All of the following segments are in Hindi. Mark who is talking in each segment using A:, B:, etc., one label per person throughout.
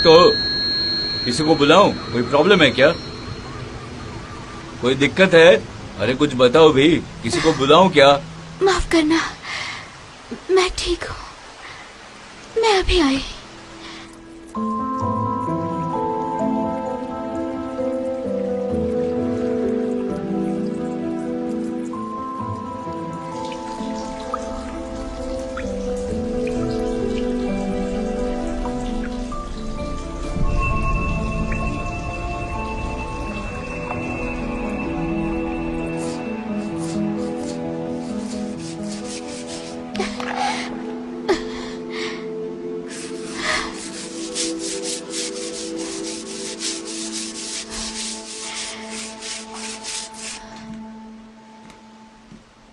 A: तो किसी को बुलाऊं? कोई प्रॉब्लम है क्या? कोई दिक्कत है? अरे कुछ बताओ भी, किसी को बुलाऊं क्या?
B: माफ करना, मैं ठीक हूँ, मैं अभी आई।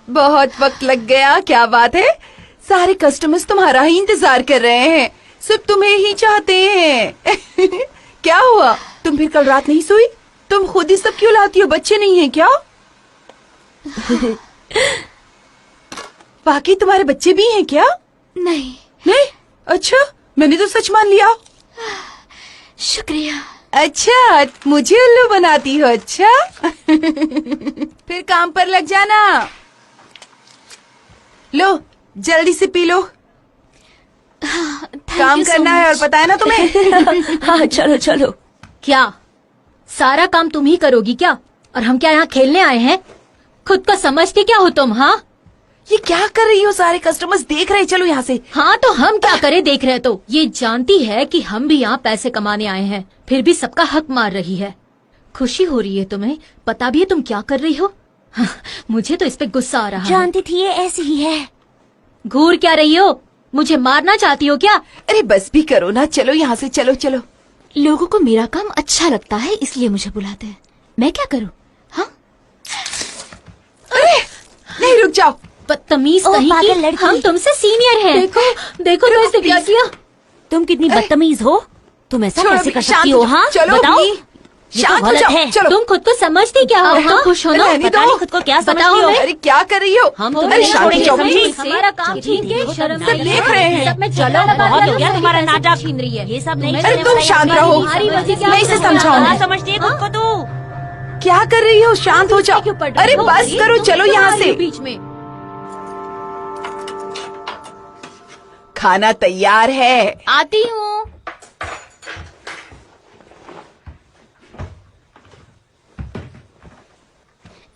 C: बहुत वक्त लग गया, क्या बात है? सारे कस्टमर्स तुम्हारा ही इंतजार कर रहे हैं, सिर्फ तुम्हें ही चाहते हैं। क्या हुआ, तुम फिर कल रात नहीं सोई? तुम खुद ही सब क्यों लाती हो? बच्चे नहीं हैं क्या? बाकी तुम्हारे बच्चे भी हैं क्या?
B: नहीं।
C: नहीं? अच्छा, मैंने तो सच मान लिया।
B: शुक्रिया।
C: अच्छा, मुझे उल्लू बनाती हो? अच्छा। फिर काम पर लग जाना। लो, जल्दी से पी लो। काम करना है और पता है ना तुम्हें।
D: हाँ चलो चलो।
E: क्या सारा काम तुम ही करोगी क्या? और हम क्या यहाँ खेलने आए हैं? खुद को समझती क्या हो तुम? हाँ,
C: ये क्या कर रही हो? सारे कस्टमर्स देख रहे हैं, चलो यहाँ से।
E: हाँ तो हम क्या करें, देख रहे तो? ये जानती है कि हम भी यहाँ पैसे कमाने आए हैं, फिर भी सबका हक मार रही है। खुशी हो रही है तुम्हें? पता भी है तुम क्या कर रही हो? मुझे तो इस पे गुस्सा आ रहा है।
D: जानती थी ये ऐसी ही है।
E: घूर क्या रही हो? मुझे मारना चाहती हो क्या?
C: अरे बस भी करो ना, चलो यहाँ से, चलो चलो।
B: लोगों को मेरा काम अच्छा लगता है इसलिए मुझे बुलाते हैं, मैं क्या करूँ? हाँ?
C: अरे नहीं, रुक जाओ।
E: बदतमीज
D: ओ,
E: कहीं
D: पागल
E: की।
D: लड़की।
E: हम तुमसे सीनियर हैं। देखो देखो तो इसने क्या किया।
D: तुम कितनी बदतमीज हो, तुम ऐसा
C: छोड़ो,
D: कैसे कर
C: शांत
D: सकती
C: हो
D: हो?
C: जाओ,
D: हाँ
C: चलो
D: बताओ,
C: भी।
D: ये तो
C: शांत हो
D: गलत
C: जाओ,
D: है।
C: चलो।
E: तुम खुद को समझती क्या हो?
C: हाँ,
E: खुश हो ना?
C: रहने
D: पता
C: दो।
D: नहीं खुद को क्या समझती
E: बताओ
D: हो।
E: हमें।
C: अरे क्या कर रही हो?
D: हम
E: अरे
D: तुम्हें
C: शांति
D: छोड़ेंगे
C: जाओ,
D: समझी?
C: प्लीज।
E: हमारा काम छीन के शर्म
C: सब देख रहे हैं।
E: सब में
D: चलो
E: झगड़ा लगा
D: बहुत
E: दिया,
D: हो गया
E: सब
D: तुम्हारा
E: पैसे
D: नाटक।
E: छीन रही है।
D: ये सब नहीं
C: अरे
D: चलने
C: तुम
D: वाला है।
C: शांत रहो,
E: तुम्हारी वजह से
C: मैं इसे
E: क्या
C: समझाऊंगी।
D: क्या समझती है खुद को तू?
C: क्या कर रही हो? शांत हो जाओ।
E: क्यों पढ़ रही
C: अरे
E: हो?
C: बस करो,
E: तुम
C: चलो
E: क्यों
C: यहाँ
E: आ रही
C: से।
E: हो बीच में?
C: खाना तैयार है।
E: आती हूँ।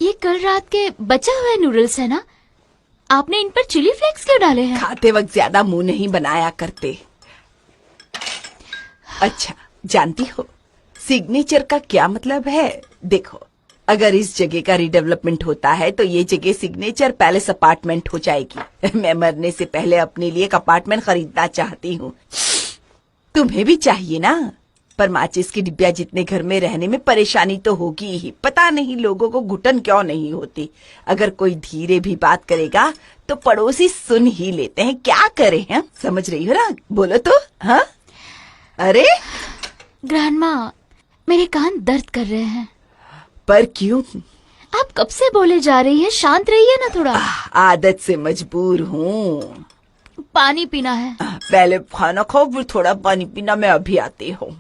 B: ये कल रात के बचा हुए नूडल्स है ना? आपने इन पर चिली फ्लेक्स क्यों डाले हैं?
C: खाते वक्त ज्यादा मुंह नहीं बनाया करते। अच्छा, जानती हो सिग्नेचर का क्या मतलब है? देखो, अगर इस जगह का रिडेवलपमेंट होता है तो ये जगह सिग्नेचर पैलेस अपार्टमेंट हो जाएगी। मैं मरने से पहले अपने लिए एक अपार्टमेंट खरीदना चाहती हूँ। तुम्हें भी चाहिए ना? पर माचिस की डिब्बिया जितने घर में रहने में परेशानी तो होगी ही। पता नहीं लोगों को घुटन क्यों नहीं होती। अगर कोई धीरे भी बात करेगा तो पड़ोसी सुन ही लेते हैं। क्या करें हम? समझ रही हो ना? बोलो तो। हाँ? अरे
B: ग्रैंडमा, मेरे कान दर्द कर रहे हैं।
C: पर क्यों?
B: आप कब से बोले जा रही हैं? शांत रहिए ना थोड़ा।
C: आदत से मजबूर हूँ।
B: पानी पीना है।
C: पहले खाना खाओ फिर थोड़ा पानी पीना। मैं अभी आती हूँ।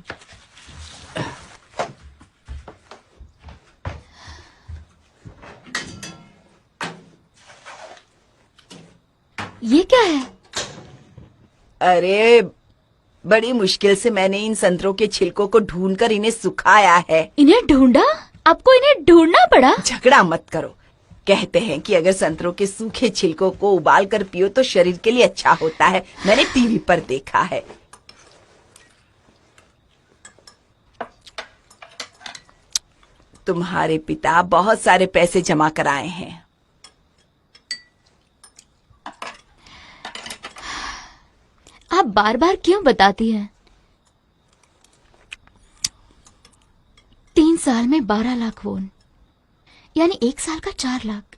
B: ये क्या है?
C: अरे बड़ी मुश्किल से मैंने इन संतरों के छिलकों को ढूंढकर इन्हें सुखाया है।
B: इन्हें ढूंढा? आपको इन्हें ढूंढना पड़ा?
C: झगड़ा मत करो। कहते हैं कि अगर संतरों के सूखे छिलकों को उबाल कर पियो तो शरीर के लिए अच्छा होता है। मैंने टीवी पर देखा है। तुम्हारे पिता बहुत सारे पैसे जमा कराए हैं।
B: आप बार बार क्यों बताती हैं? 3 साल में 12 लाख वोन, यानी 1 साल का 4 लाख।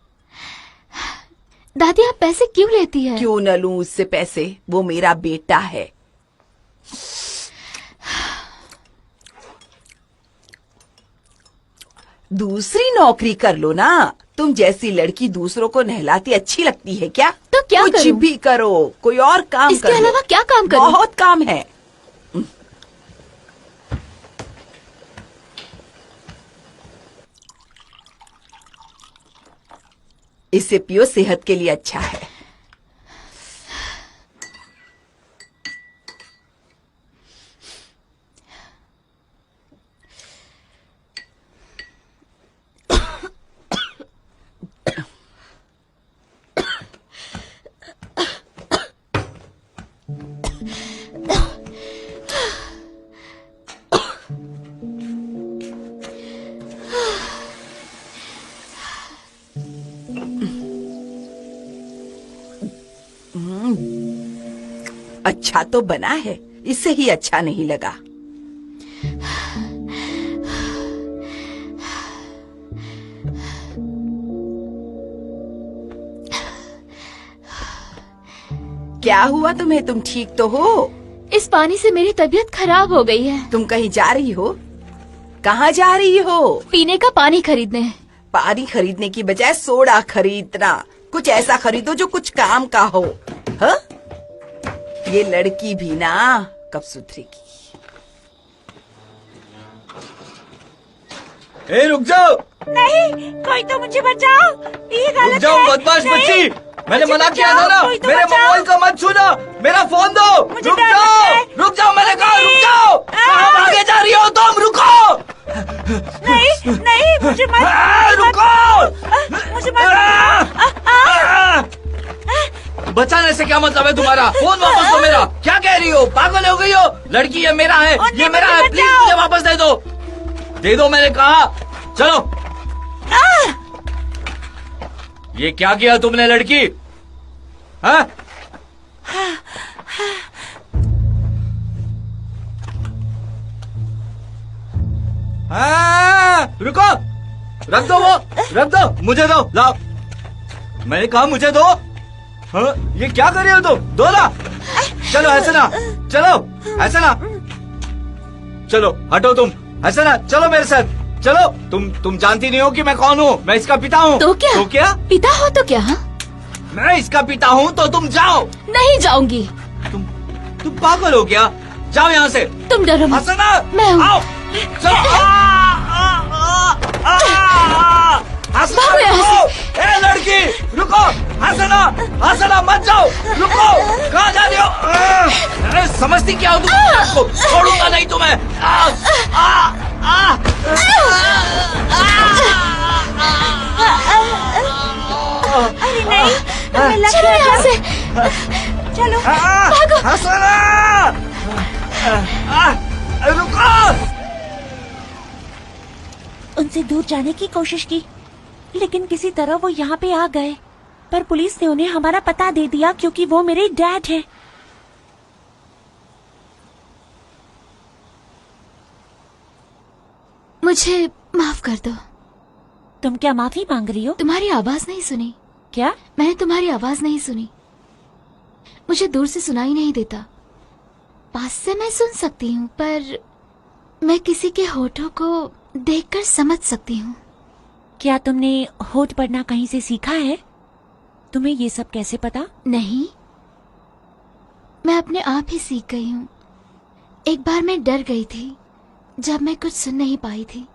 B: दादी, आप पैसे क्यों लेती है?
C: क्यों न लूं उससे पैसे? वो मेरा बेटा है। दूसरी नौकरी कर लो ना। तुम जैसी लड़की दूसरों को नहलाती अच्छी लगती है क्या?
B: तो क्या
C: कुछ
B: करूं?
C: भी करो, कोई और काम
B: इसके
C: कर लो।
B: अलावा क्या काम करूं?
C: बहुत काम है। इसे पियो, सेहत के लिए अच्छा है। अच्छा तो बना है, इससे ही अच्छा नहीं लगा। क्या हुआ तुम्हें? तुम ठीक तो हो?
B: इस पानी से मेरी तबीयत खराब हो गई है।
C: तुम कहीं जा रही हो? कहाँ जा रही हो?
B: पीने का पानी खरीदने।
C: पानी खरीदने की बजाय सोडा खरीदना। कुछ ऐसा खरीदो जो कुछ काम का हो। हाँ? ये लड़की भी ना कब सुधरेगी।
A: ए रुक जाओ,
D: नहीं, कोई तो मुझे बचाओ, ये
A: रुक
D: गलत
A: जाओ
D: है।
A: बदमाश
D: नहीं,
A: बच्ची। मैंने
D: मुझे
A: मना किया था
D: बचाओ,
A: ना,
D: कोई तो
A: मेरे
D: बचाओ।
A: मोबाइल का मत छूना, मेरा फोन दो।
D: मुझे
A: रुक
D: डर
A: जाओ,
D: लगता है।
A: रुक जाओ, मैंने कहा रुक
D: नहीं।
A: जाओ। कहाँ भागे जा रही हो तुम? रुको।
D: नहीं, नहीं, मुझे मत,
A: रुको।
D: मुझे मत,
A: बचाने से क्या मतलब है तुम्हारा? फोन वापस दो मेरा। क्या कह रही हो? पागल हो गई हो? लड़की ये मेरा है,
D: और
A: ये
D: नहीं,
A: मेरा
D: मुझे
A: है, प्लीज
D: बचाओ।
A: मुझे वापस दे दो। दे दो, मैंने कहा। चलो। ये क्या किया तुमने लड़की? हाँ? रुको, रख दो वो, रख दो, मुझे दो, लाओ। मैंने कहा मुझे दो। हाँ? ये क्या कर रही हो तुम? दो ना। चलो ऐसे ना, चलो ऐसे ना, चलो हटो तुम, ऐसे ना, चलो मेरे साथ चलो। तुम जानती नहीं हो कि मैं कौन हूँ? मैं इसका पिता हूँ।
B: तो क्या?
A: तो क्या?
B: पिता हो तो क्या? हाँ?
A: मैं इसका पिता हूँ तो तुम जाओ।
B: नहीं जाऊंगी।
A: तुम पागल हो क्या? जाओ यहाँ से।
B: तुम डरो मत।
A: हसना,
B: मैं हूँ।
A: आओ, चलो। हसना,
B: भागो यहाँ
A: रुको। ए लड़की, रुको। हसना, हसना, मत जाओ, रुको। कहाँ जा रही हो? अरे समझती क्या हो तुम? छोड़ूंगा नहीं तुम्हें।
D: अरे नहीं, हमें लग
B: चलो
D: गया
B: यहाँ से।
D: चलो।
A: हसना, रुको।
D: उनसे दूर जाने की कोशिश की, लेकिन किसी तरह वो यहाँ पे आ गए। पर पुलिस ने उन्हें हमारा पता दे दिया क्योंकि वो मेरे डैड हैं।
B: मुझे माफ कर दो।
D: तुम क्या माफी मांग रही हो?
B: तुम्हारी आवाज नहीं सुनी।
D: क्या?
B: मैंने तुम्हारी आवाज नहीं सुनी। मुझे दूर से सुनाई नहीं देता। पास से मैं सुन सकती हूँ, पर मैं किसी के होठों को देखकर समझ सकती हूँ।
D: क्या तुमने होठ पढ़ना कहीं से सीखा है? तुम्हें ये सब कैसे पता?
B: नहीं, मैं अपने आप ही सीख गई हूँ। एक बार मैं डर गई थी जब मैं कुछ सुन नहीं पाई थी।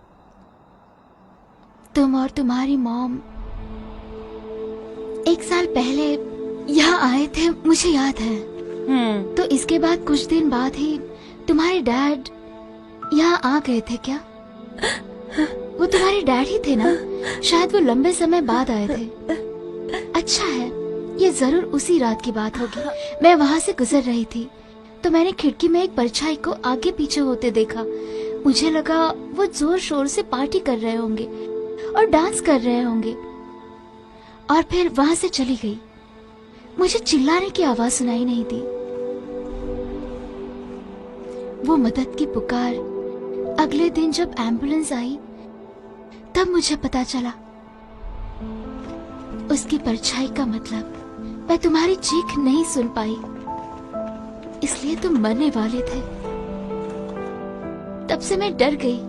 B: तुम और तुम्हारी मॉम 1 साल पहले यहाँ आए थे, मुझे याद है। तो इसके बाद कुछ दिन बाद ही तुम्हारे डैड यहाँ आ गए थे क्या? वो तुम्हारे डैड ही थे ना? शायद वो लंबे समय बाद आए थे। अच्छा है, ये जरूर उसी रात की बात होगी। मैं वहाँ से गुजर रही थी तो मैंने खिड़की में एक परछाई को आगे पीछे होते देखा। मुझे लगा वो जोर शोर से पार्टी कर रहे होंगे और डांस कर रहे होंगे, और फिर वहाँ से चली गई। मुझे चिल्लाने की आवाज सुनाई नहीं दी। वो मदद की पुकार अगले दिन जब एम्बुलेंस आई तब मुझे पता चला। उसकी परछाई का मतलब मैं तुम्हारी चीख नहीं सुन पाई, इसलिए तुम मरने वाले थे। तब से मैं डर गई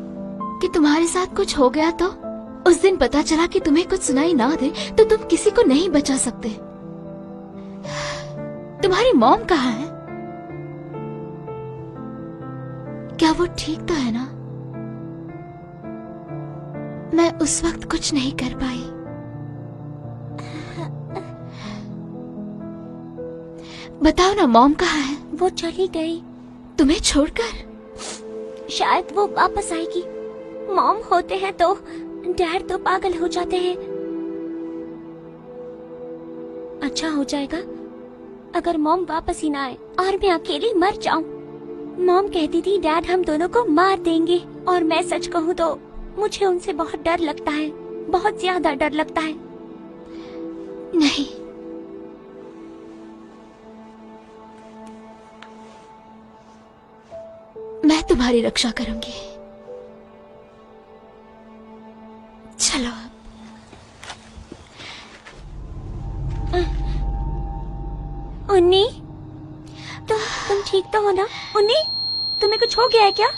B: कि तुम्हारे साथ कुछ हो गया तो। उस दिन पता चला कि तुम्हें कुछ सुनाई ना दे तो तुम किसी को नहीं बचा सकते। तुम्हारी मॉम कहाँ है? क्या वो ठीक तो है ना? मैं उस वक्त कुछ नहीं कर पाई। बताओ ना, मॉम कहाँ है?
D: वो चली गई।
B: तुम्हें छोड़कर?
D: शायद वो वापस आएगी। मॉम होते हैं तो डैड तो पागल हो जाते हैं। अच्छा हो जाएगा अगर मॉम वापस ही ना आए और मैं अकेली मर जाऊं। मॉम कहती थी डैड हम दोनों को मार देंगे, और मैं सच कहूँ तो मुझे उनसे बहुत डर लगता है, बहुत ज्यादा डर लगता है।
B: नहीं, मैं तुम्हारी रक्षा करूंगी। चलो अब।
D: उन्नी, तुम ठीक तो हो ना? उन्नी, तुम्हें कुछ हो गया है क्या?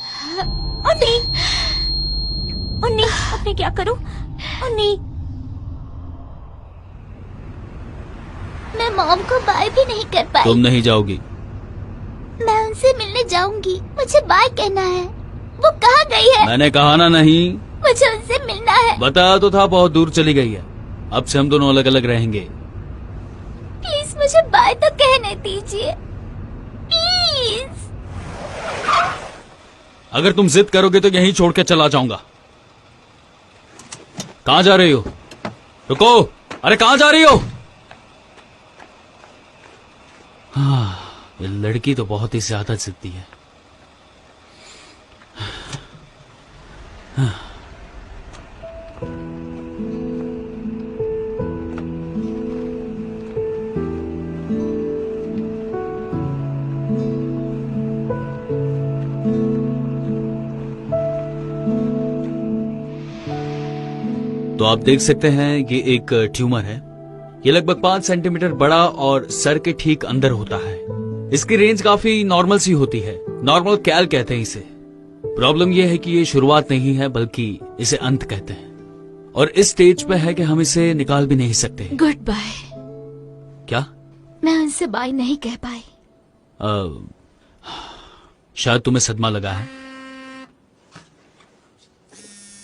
D: उन्नी, उन्नी, अब मैं क्या करूं? उन्नी,
B: मैं मॉम को बाय भी नहीं कर पाई।
A: तुम नहीं जाओगी।
B: मैं उनसे मिलने जाऊंगी, मुझे बाय कहना है। वो कहाँ गई है?
A: मैंने कहा ना नहीं।
B: मुझे उनसे मिलना है।
A: बताया तो था, बहुत दूर चली गई है। अब से हम दोनों अलग अलग रहेंगे।
B: प्लीज मुझे बाय तो कहने दीजिए, प्लीज।
A: अगर तुम जिद करोगे तो यहीं छोड़ के चला जाऊंगा। कहाँ जा रही हो? रुको, अरे कहाँ जा रही हो? हाँ, ये लड़की तो बहुत ही ज्यादा जिद्दी है। तो आप देख सकते हैं ये एक ट्यूमर है। ये लगभग 5 सेंटीमीटर बड़ा और सर के ठीक अंदर होता है। इसकी रेंज काफी नॉर्मल सी होती है, नॉर्मल कैल कहते हैं इसे। प्रॉब्लम यह है कि ये शुरुआत नहीं है बल्कि इसे अंत कहते हैं, और इस स्टेज पे है कि हम इसे निकाल भी नहीं सकते।
B: Goodbye.
A: क्या?
B: मैं उनसे बाय नहीं कह पाई।
A: शायद तुम्हें सदमा लगा है।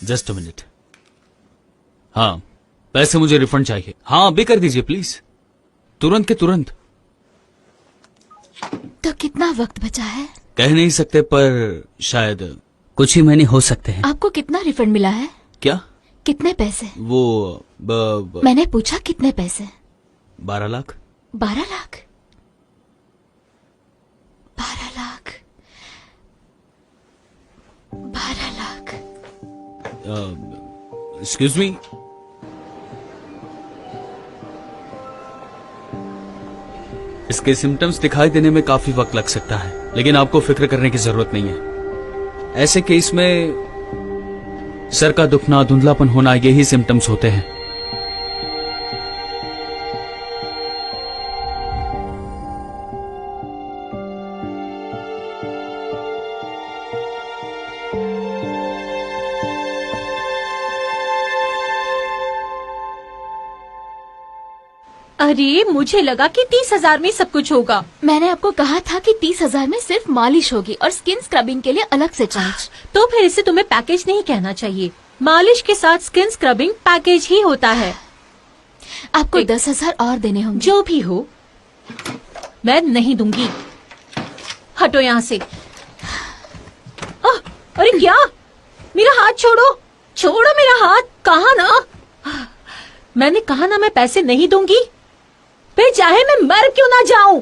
A: Just a minute. हाँ, पैसे मुझे रिफंड चाहिए। हाँ, अभी कर दीजिए प्लीज, तुरंत के तुरंत।
B: तो कितना वक्त बचा है?
A: कह नहीं सकते, पर शायद कुछ ही महीने हो सकते हैं।
B: आपको कितना रिफंड मिला है?
A: क्या?
B: कितने पैसे?
A: वो
B: मैंने पूछा कितने पैसे?
A: 12 लाख।
B: 12 लाख? 12 लाख? 12 लाख?
A: एक्सक्यूज मी, इसके सिम्टम्स दिखाई देने में काफी वक्त लग सकता है, लेकिन आपको फिक्र करने की जरूरत नहीं है। ऐसे केस में सर का दुखना, धुंधलापन होना, यही सिम्टम्स होते हैं।
E: अरे मुझे लगा कि 30,000 में सब कुछ होगा।
B: मैंने आपको कहा था कि 30,000 में सिर्फ मालिश होगी और स्किन स्क्रबिंग के लिए अलग से चार्ज।
E: तो फिर इसे तुम्हें पैकेज नहीं कहना चाहिए। मालिश के साथ स्किन स्क्रबिंग पैकेज ही होता है।
B: आपको 10,000 और देने होंगे।
E: जो भी हो, मैं नहीं दूंगी। हटो यहाँ से। अरे क्या? मेरा हाथ छोड़ो, छोड़ो मेरा हाथ। कहा ना, मैंने कहा ना मैं पैसे नहीं दूंगी। फिर चाहे मैं मर क्यों ना जाऊं।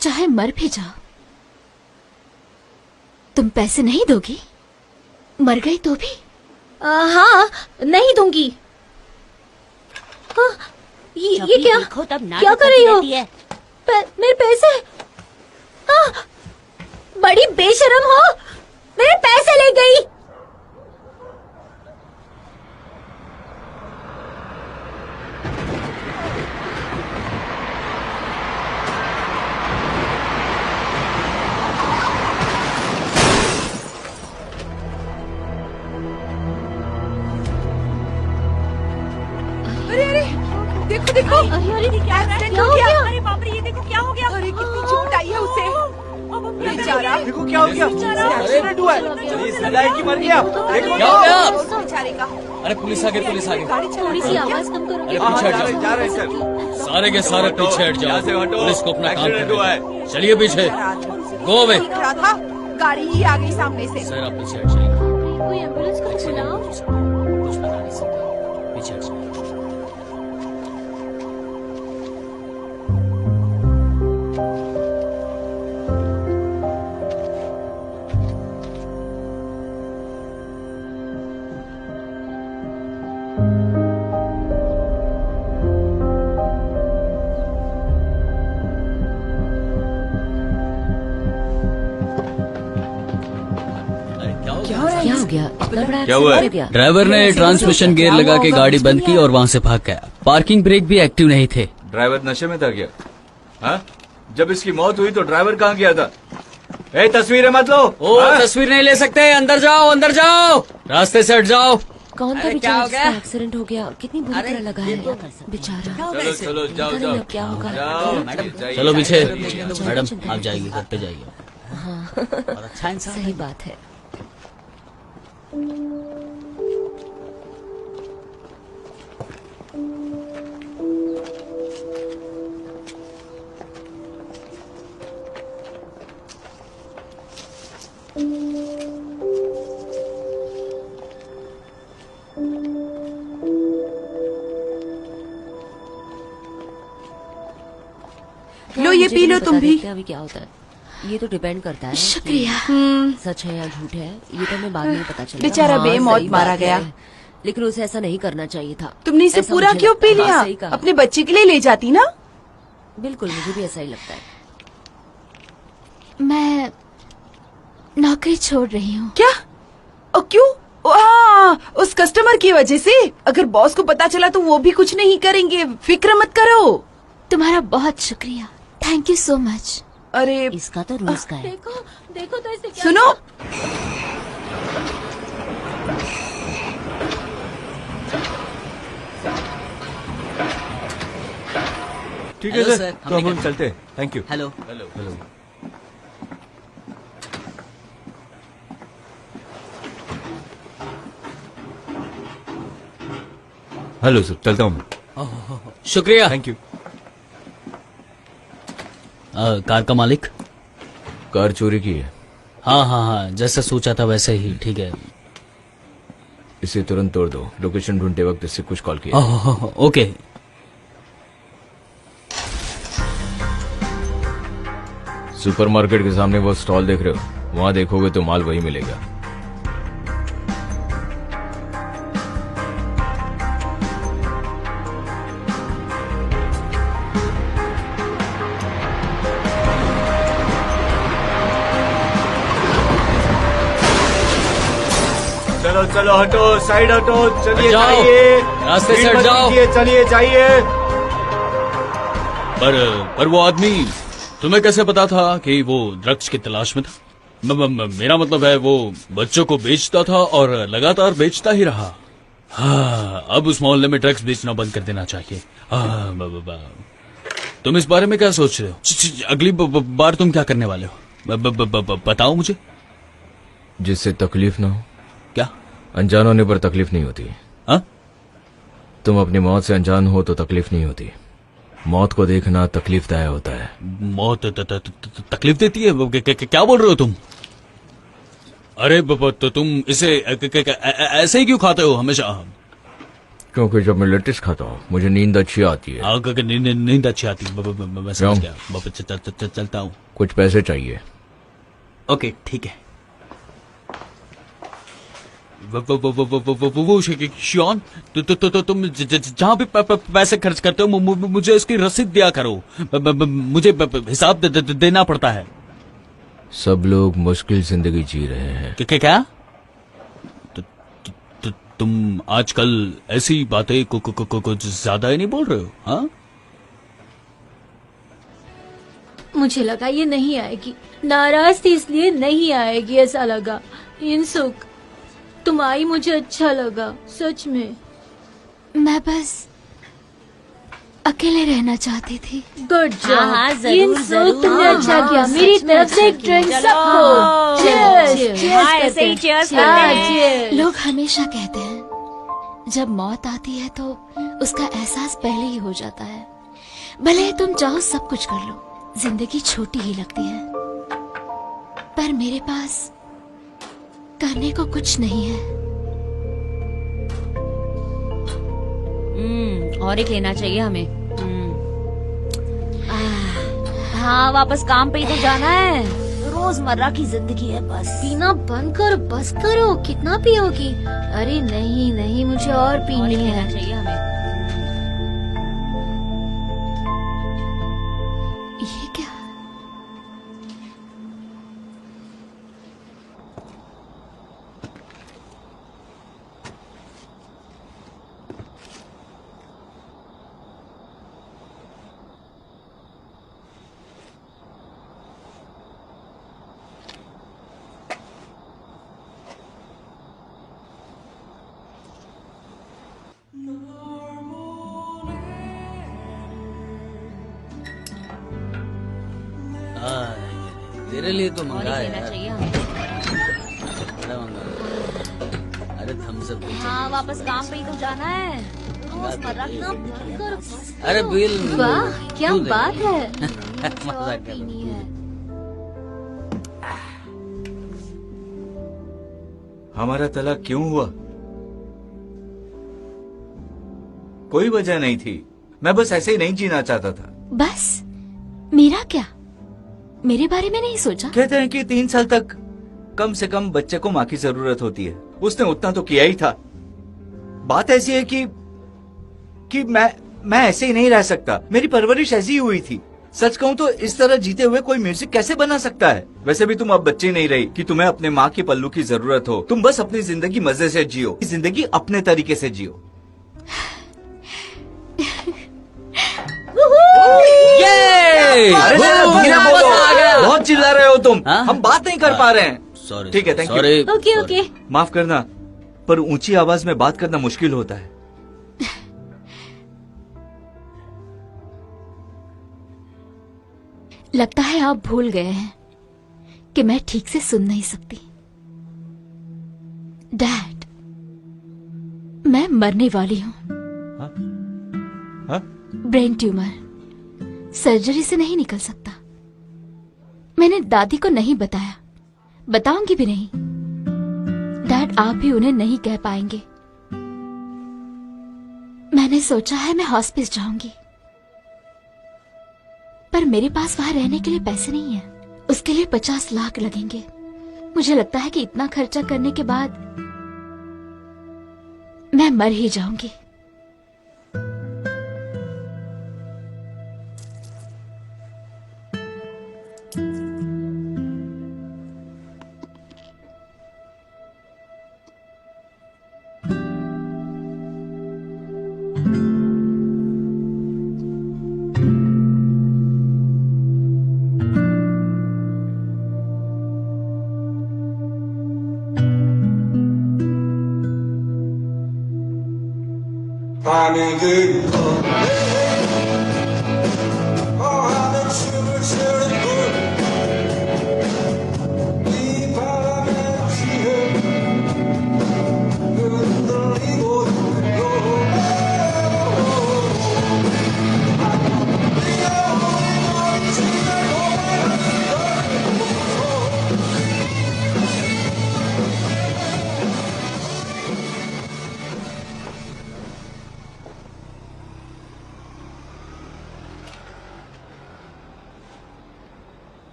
B: चाहे मर भी जाओ, तुम पैसे नहीं दोगी? मर गई तो भी?
E: हाँ, नहीं दूंगी। ये क्या? क्या कर रही हो? मेरे पैसे? बड़ी बेशरम हो, मेरे पैसे ले गई।
C: देखो देखो,
E: अरे
C: एक्सीडेंट
E: क्या
C: हो
E: हो
C: गया।
E: गया?
D: अरे बाप रे, ये देखो क्या हो गया।
C: अरे कितनी चोट आई है उसे।
D: अब
C: ले जाओ
A: देखो क्या हो गया, एक्सीडेंट हुआ है, इस लड़ाई की मर गया, देखो
F: क्या हो गया?
C: बेचारे का
F: अरे पुलिस आ गई, पुलिस आ गई।
E: थोड़ी सी आवाज कम करो।
F: अरे
A: हाँ,
F: पीछे
A: जा
F: हट
A: रहे
F: जाओ,
A: जा रहे हैं सर,
F: सारे के सारे पीछे हट
A: यहाँ से
F: जाओ,
A: हटो,
F: पुलिस को अपना काम
A: एक्सीडेंट हुआ
F: करने
A: है।
F: दो। चलिए पीछे, गो अवे।
C: दिख रहा था, गाड़ी ही आ गई सामने से।
F: सर आप पीछे हट जाइए,
E: कोई एम्बुलेंस को बुलाओ।
F: कुछ पता नहीं सकता, पीछे हट जाइए। अरे क्या हो गया?
E: क्या हो गया? इतना बड़ा
A: क्या हुआ है?
E: एक्सीडेंट हो गया?
F: ड्राइवर ने ट्रांसमिशन गियर लगा के गाड़ी बंद की और वहाँ से भाग गया। पार्किंग ब्रेक भी एक्टिव नहीं थे।
A: ड्राइवर नशे में था क्या? हाँ? जब इसकी मौत हुई तो ड्राइवर कहाँ गया था? ए, तस्वीरें मत लो।
F: ओ
A: हाँ?
F: तस्वीर नहीं ले सकते, अंदर जाओ, अंदर जाओ, रास्ते से हट जाओ।
E: कौन था
F: अरे क्या
E: बेचारा
F: हो गया?
E: जिसका एक्सीडेंट हो गया? कितनी बुरी तरह लगा है बेचारा।
A: चलो चलो जाओ
E: पता
A: जाओ
E: नहीं अब क्या होगा।
A: जाओ, जाइए।
F: चलो पीछे,
E: चलो,
F: मैडम
E: चिंता
F: आप जाइए, घर पे जाइए। और अच्छा इंसान
E: सही बात है।
C: लो ये पी लो तुम भी।
G: अभी क्या होता है ये तो डिपेंड करता है
B: शुक्रिया।
G: कि सच है या झूठ है, ये तो हमें बाद में पता चलेगा।
C: बेचारा बेमौत
G: सही
C: मारा
G: बात
C: गया।
G: है। लेकिन उसे ऐसा नहीं करना चाहिए था।
C: तुमने इसे
G: ऐसा
C: पूरा
G: मुझे
C: क्यों
G: लगता
C: पी
G: है।
C: लिया?
G: हाँ, सही कहा।
C: अपने बच्चे के लिए ले जाती ना।
G: बिल्कुल, मुझे भी ऐसा ही लगता है।
B: मैं नौकरी छोड़ रही हूँ।
C: क्या? ओ क्यों? उस कस्टमर की वजह से? अगर बॉस को पता चला तो वो भी कुछ नहीं करेंगे, फिक्र मत करो।
B: तुम्हारा बहुत शुक्रिया, थैंक यू सो मच।
C: अरे
G: इसका तो रोज का है।
E: देखो देखो तो इसे क्या
C: सुनो,
A: ठीक है
F: हेलो
A: सर,
F: सर,
A: तो
F: हमने
A: हम चलते हैं। Thank you.
F: Hello.
A: Hello hello. Hello sir, चलता हूँ।
F: शुक्रिया।
A: Thank you.
F: कार का मालिक?
A: कार चोरी की है,
F: हाँ हाँ हाँ, जैसा सोचा था वैसे ही। ठीक है।
A: इसे तुरंत तोड़ दो। लोकेशन ढूंढते वक्त इससे कुछ कॉल किया।
F: ओके।
A: सुपरमार्केट के सामने वो स्टॉल देख रहे हो, वहाँ देखोगे तो माल वही मिलेगा। चलो चलो हटो, साइड हटो, चलिए
F: जाओ,
A: जाइए,
F: रास्ते से
A: भीड़
F: हट
A: मत
F: जाओ।
A: कीजिए, चलिए जाइए।
F: पर वो आदमी, तुम्हें कैसे पता था कि वो ड्रग्स की तलाश में था? मेरा मतलब है वो बच्चों को बेचता था और लगातार बेचता ही रहा। हाँ, अब उस मोहल्ले में ड्रग्स बेचना बंद कर देना चाहिए। तुम इस बारे में क्या सोच रहे हो? अगली बार तुम क्या करने वाले हो? बताओ मुझे।
A: जिससे तकलीफ ना हो।
F: क्या?
A: अनजान होने पर तकलीफ नहीं होती।
F: हाँ?
A: तुम अपनी मौत से अनजान हो तो तकलीफ नहीं होती। मौत को देखना तकलीफदायक होता है।
F: मौत तकलीफ देती है? क्या बोल रहे हो तुम? अरे तो तुम इसे ऐसे ही क्यों खाते हो हमेशा?
A: क्योंकि जब मैं लेटेस्ट खाता हूँ मुझे नींद अच्छी आती है।
F: नींद अच्छी आती है। मैं समझ गया। चलता हूँ।
A: कुछ पैसे चाहिए।
F: ओके ठीक है। वो शियान, तुम जहाँ भी पैसे खर्च करते हो मुझे इसकी रसीद दिया करो। मुझे हिसाब देना पड़ता है।
A: सब लोग मुश्किल जिंदगी जी रहे हैं।
F: क्या? तुम आजकल ऐसी बातें कुछ ज्यादा ही नहीं बोल रहे हो? हाँ,
E: मुझे लगा ये नहीं आएगी। नाराज थी इसलिए नहीं आएगी ऐसा लगा। इंसुक, तुम आई मुझे अच्छा लगा सच में।
B: मैं बस अकेले रहना चाहती थी।
E: Good job.
D: हाँ, जरूर,
E: इन
D: जरूर।
E: तुमने
D: हाँ,
E: अच्छा
D: हाँ,
E: किया।
D: सच
E: मेरी
D: में
E: तरफ से एक
D: अच्छा
E: ड्रिंक
D: किया।
E: सबको।
D: चलो।
E: Cheers,
D: हाँ,
E: cheers
D: ऐसे ही
E: करते
D: cheers
E: हैं।
D: करते
E: हाँ,
D: हैं।
E: cheers।
B: लोग हमेशा कहते हैं जब मौत आती है तो उसका एहसास पहले ही हो जाता है। भले तुम चाहो सब कुछ कर लो, जिंदगी छोटी ही लगती है, पर मेरे पास करने को कुछ नहीं है।
D: और एक लेना चाहिए हमें। हाँ, वापस काम पे ही तो जाना है। रोजमर्रा की जिंदगी है बस।
E: पीना बंद करो, बस करो। कितना पियोगी? अरे नहीं नहीं, मुझे और
D: और
E: पीनी
D: एक लेना
E: है।
D: चाहिए हमें।
B: ये क्या?
F: तेरे लिए तो
D: और
F: मंगा
D: एक लेना
F: यार।
D: चाहिए हमें।
F: बड़ा मंगा। अरे थम्स अप।
D: हाँ, वापस काम पे ही तो जाना है। रोजमर्रा की जिंदगी है बस।
F: अरे बिल।
E: वाह, क्या
F: तू दे।
E: बात है।
F: मजाक कर
D: पीनी
F: रहा
D: है।
A: हमारा तलाक क्यों हुआ? कोई वजह नहीं थी। मैं बस ऐसे ही नहीं जीना चाहता था।
B: बस मेरा क्या? मेरे बारे में नहीं सोचा?
A: कहते हैं कि 3 साल तक कम से कम बच्चे को माँ की जरूरत होती है। उसने उतना तो किया ही था। बात ऐसी है कि मैं ऐसे ही नहीं रह सकता। मेरी परवरिश ऐसी ही हुई थी। सच कहूँ तो इस तरह जीते हुए कोई म्यूजिक कैसे बना सकता है? वैसे भी तुम अब बच्ची नहीं रही कि तुम्हें अपने माँ के पल्लू की जरूरत हो। तुम बस अपनी जिंदगी मजे से जियो, जिंदगी अपने तरीके से जियो। अरे जरा धीरे बोलो, बहुत चिल्ला रहे हो तुम।
F: हाँ?
A: हम बात नहीं कर पा रहे हैं।
F: सॉरी।
A: ठीक है, thank you.
F: Sorry.
E: Okay okay.
A: माफ करना, पर ऊंची आवाज में बात करना मुश्किल होता है।
B: लगता है आप भूल गए हैं कि मैं ठीक से सुन नहीं सकती। डैड, मैं मरने वाली हूँ।
A: हाँ?
B: ब्रेन ट्यूमर सर्जरी से नहीं निकल सकता। मैंने दादी को नहीं बताया, बताऊंगी भी नहीं। डैड, आप भी उन्हें नहीं कह पाएंगे। मैंने सोचा है मैं हॉस्पिस जाऊंगी, पर मेरे पास वहां रहने के लिए पैसे नहीं है। उसके लिए 50 लाख लगेंगे। मुझे लगता है कि इतना खर्चा करने के बाद मैं मर ही जाऊंगी।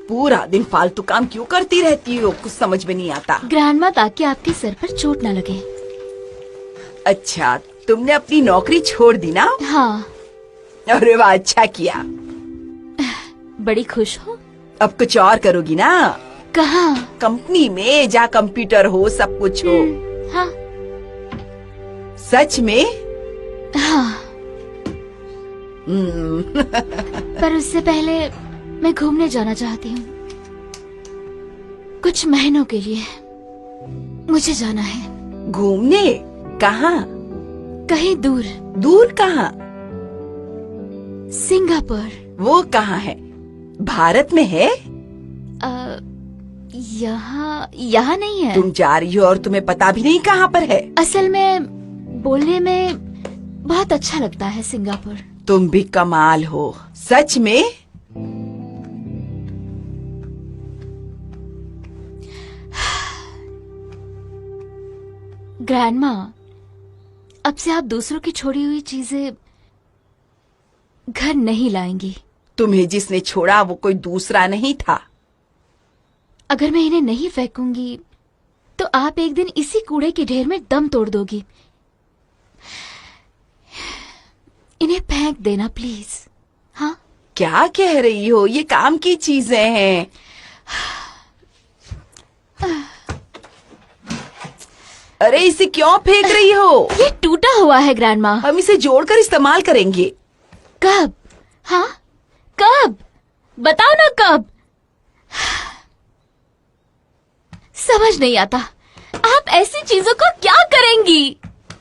C: पूरा दिन फालतू काम क्यों करती रहती हो? कुछ समझ में नहीं आता।
B: ग्रैंडमा, ताकि आपके सर पर चोट न लगे।
C: अच्छा, तुमने अपनी नौकरी छोड़ दी ना?
B: हाँ।
C: अरे वाह, अच्छा किया।
B: बड़ी खुश हो?
C: अब कुछ और करोगी ना?
B: कहाँ?
C: कंपनी में, जहाँ कंप्यूटर हो, सब कुछ हो।
B: हाँ।
C: सच में?
B: हाँ, पर उससे पहले मैं घूमने जाना चाहती हूँ। कुछ महीनों के लिए मुझे जाना है।
C: घूमने? कहाँ?
B: कहीं दूर।
C: दूर कहाँ?
B: सिंगापुर।
C: वो कहाँ है? भारत में है?
B: यहाँ नहीं है।
C: तुम जा रही हो और तुम्हें पता भी नहीं कहाँ पर है?
B: असल में बोलने में बहुत अच्छा लगता है सिंगापुर।
C: तुम भी कमाल हो। सच में?
B: ग्रैंडमा, अब से आप दूसरों की छोड़ी हुई चीजें घर नहीं लाएंगी।
C: तुम्हें जिसने छोड़ा वो कोई दूसरा नहीं था।
B: अगर मैं इन्हें नहीं फेंकूंगी तो आप एक दिन इसी कूड़े के ढेर में दम तोड़ दोगी। इन्हें फेंक देना प्लीज। हाँ?
C: क्या कह रही हो? ये काम की चीजें हैं। अरे इसे क्यों फेंक रही हो?
B: ये टूटा हुआ है ग्रैंडमा।
C: हम इसे जोड़कर इस्तेमाल करेंगे।
B: कब? हाँ, कब? बताओ ना कब। समझ नहीं आता, आप ऐसी चीजों को क्या करेंगी?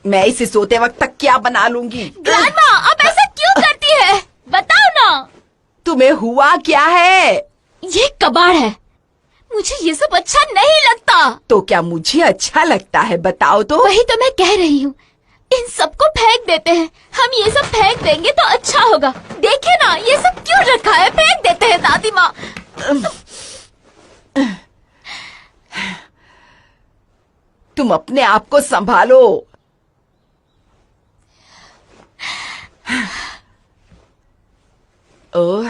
C: मैं इसे सोते वक्त तक क्या बना लूंगी।
B: ग्रैंडमा, आप ऐसा क्यों करती है? बताओ ना।
C: तुम्हें हुआ क्या है?
B: ये कबाड़ है। मुझे ये सब अच्छा नहीं लगता।
C: तो क्या मुझे अच्छा लगता है? बताओ तो।
B: वही तो मैं कह रही हूँ, इन सबको फेंक देते हैं। हम ये सब फेंक देंगे तो अच्छा होगा। देखिए ना, ये सब क्यों रखा है? फेंक देते हैं दादी माँ।
C: तुम अपने आप को संभालो। ओह,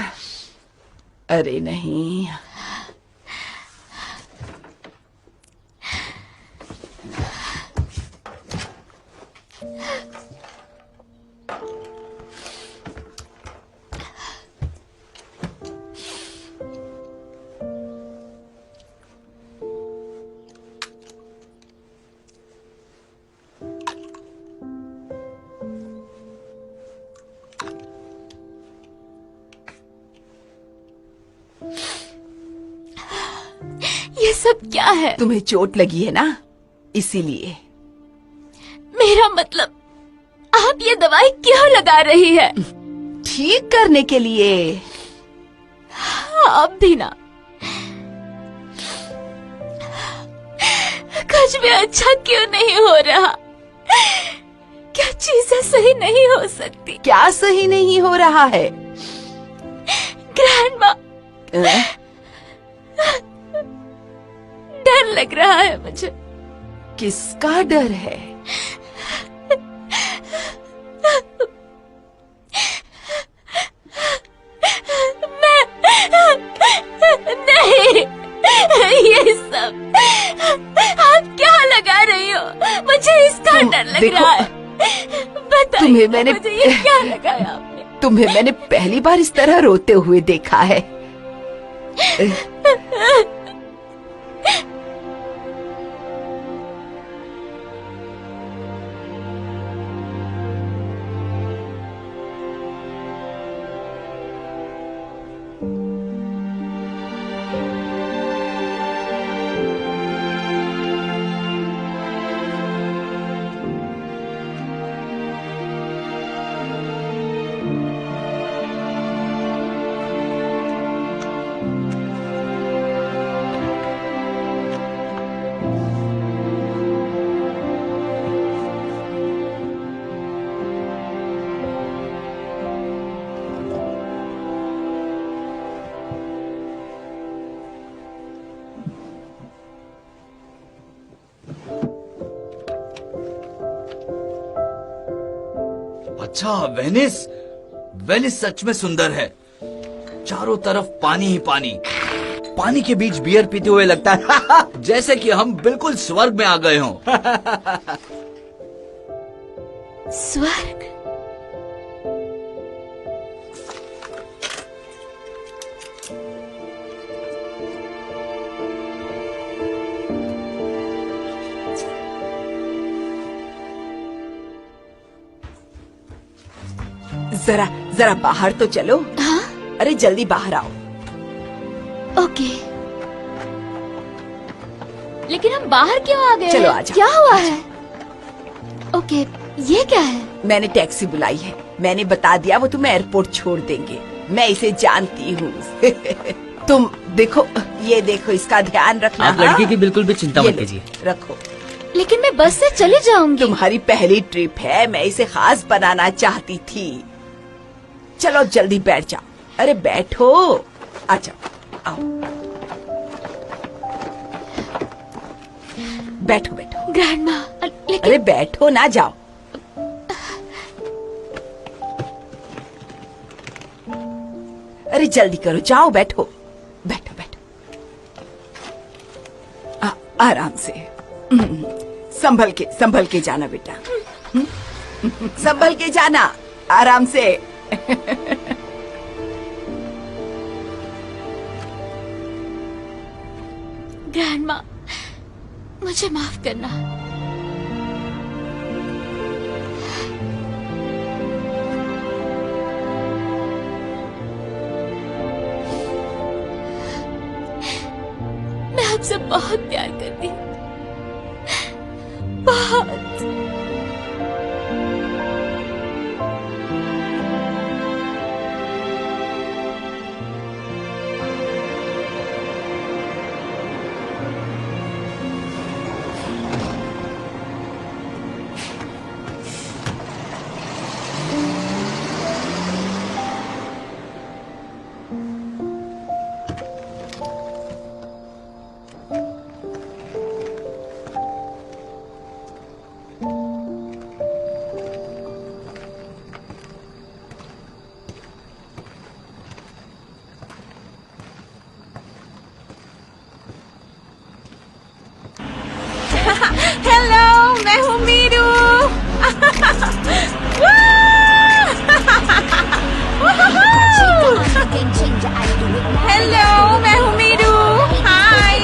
C: अरे नहीं।
B: ये सब क्या है?
C: तुम्हें चोट लगी है ना, इसीलिए।
B: मेरा मतलब, आप ये दवाई क्यों लगा रही है?
C: ठीक करने के लिए।
B: आप भी ना। कुछ भी अच्छा क्यों नहीं हो रहा? क्या चीजें सही नहीं हो सकती?
C: क्या सही नहीं हो रहा है?
B: ग्रैंडमा, डर लग रहा है मुझे।
C: किसका डर है?
B: नहीं, ये सब आप क्या लगा रही हो? मुझे इसका डर लग
C: देखो,
B: रहा है। बताइए
C: तुम्हें मैंने
B: मुझे ये क्या लगाया आपने?
C: तुम्हें मैंने पहली बार इस तरह रोते हुए देखा है।
A: अच्छा, वेनिस। वेनिस सच में सुंदर है। चारों तरफ पानी ही पानी। पानी के बीच बियर पीते हुए लगता है जैसे कि हम बिल्कुल स्वर्ग में आ गए हों।
B: स्वर्ग?
C: जरा जरा बाहर तो चलो।
B: हाँ
C: अरे जल्दी बाहर आओ।
B: ओके। लेकिन हम बाहर क्यों आ गए?
C: चलो,
B: हैं?
C: आ जाओ।
B: क्या हुआ है? ओके, ये क्या है?
C: मैंने टैक्सी बुलाई है। मैंने बता दिया वो तुम्हें एयरपोर्ट छोड़ देंगे। मैं इसे जानती हूँ। तुम देखो, ये देखो, इसका ध्यान रखना।
H: आप लड़की
C: हाँ?
H: की बिल्कुल भी चिंता
C: ये
H: मत
C: लो,
H: कीजिए।
C: रखो।
B: लेकिन मैं बस से चली जाऊंगी।
C: तुम्हारी पहली ट्रिप है, मैं इसे खास बनाना चाहती थी। चलो अब जल्दी बैठ जाओ। अरे बैठो, आ जाओ, आओ। बैठो बैठो।
B: ग्रैंडमा, लेकिन
C: अरे बैठो ना, जाओ। अरे जल्दी करो, जाओ, बैठो बैठो बैठो। आराम से। संभल के जाना बेटा। संभल के जाना, आराम से।
B: ग्रैंडमा, मुझे माफ करना। मैं आपसे बहुत प्यार करती हूँ, बहुत।
I: हेलो, मैं हूँ मीरू। हेलो, मैं हूँ मीरू। हाय।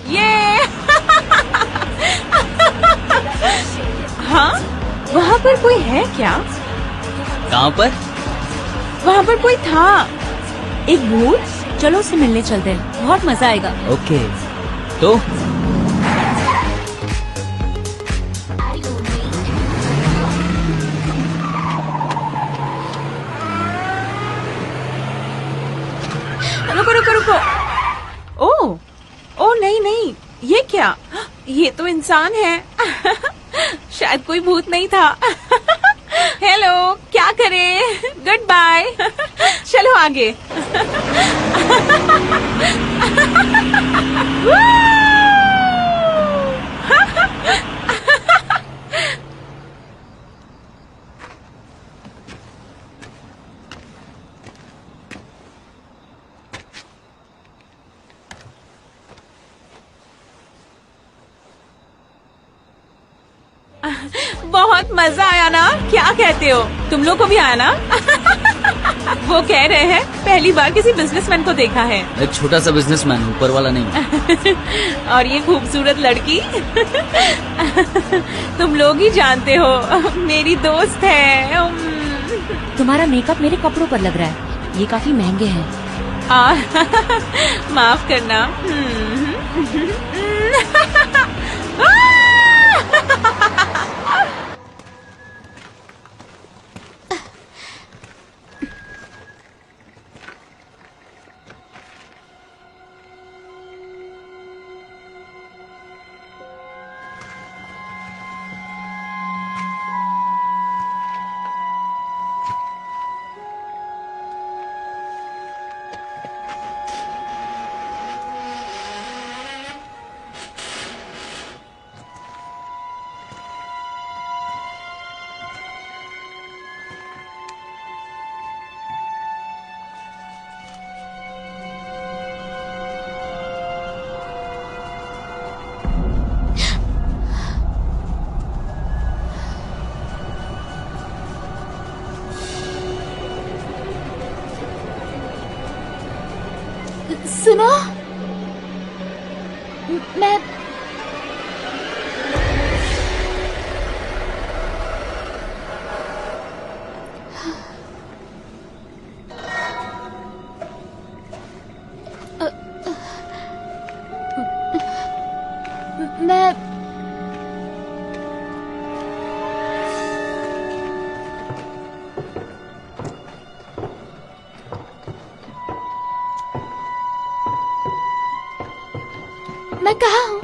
I: ये हाँ, वहाँ पर कोई है क्या?
H: कहाँ पर?
I: वहाँ पर कोई था, एक भूत। चलो उससे मिलने चलते हैं, बहुत मजा आएगा।
H: ओके, तो
I: रुको रुको रुको। ओ नहीं नहीं, ये क्या? ये तो इंसान है। शायद कोई भूत नहीं था। हेलो, क्या करें? Goodbye. चलो आगे। बहुत मजा आया ना? क्या कहते हो? तुम लोग को भी आया ना? वो कह रहे हैं पहली बार किसी बिजनेसमैन को देखा है।
H: एक छोटा सा बिजनेसमैन, ऊपर वाला नहीं।
I: और ये खूबसूरत लड़की तुम लोग ही जानते हो, मेरी दोस्त है।
G: तुम्हारा मेकअप मेरे कपड़ों पर लग रहा है, ये काफी महंगे हैं।
I: माफ करना।
B: मैं कहाँ हूँ?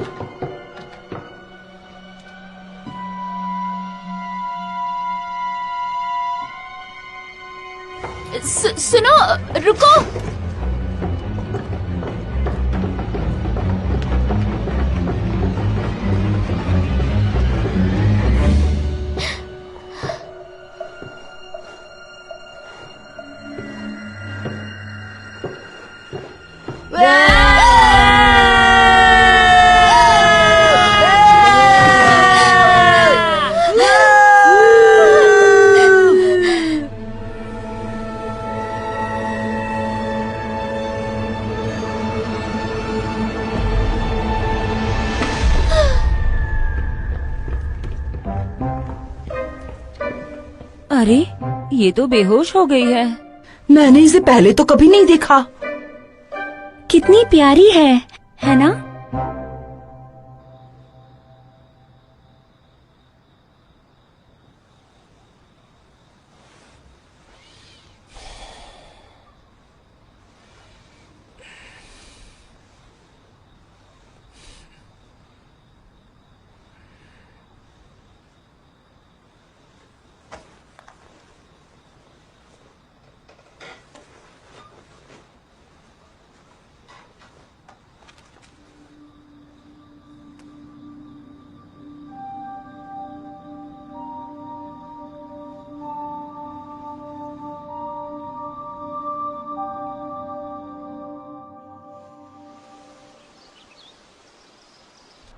B: सुनो, रुको।
G: अरे ये तो बेहोश हो गई है।
C: मैंने इसे पहले तो कभी नहीं देखा।
D: कितनी प्यारी है ना?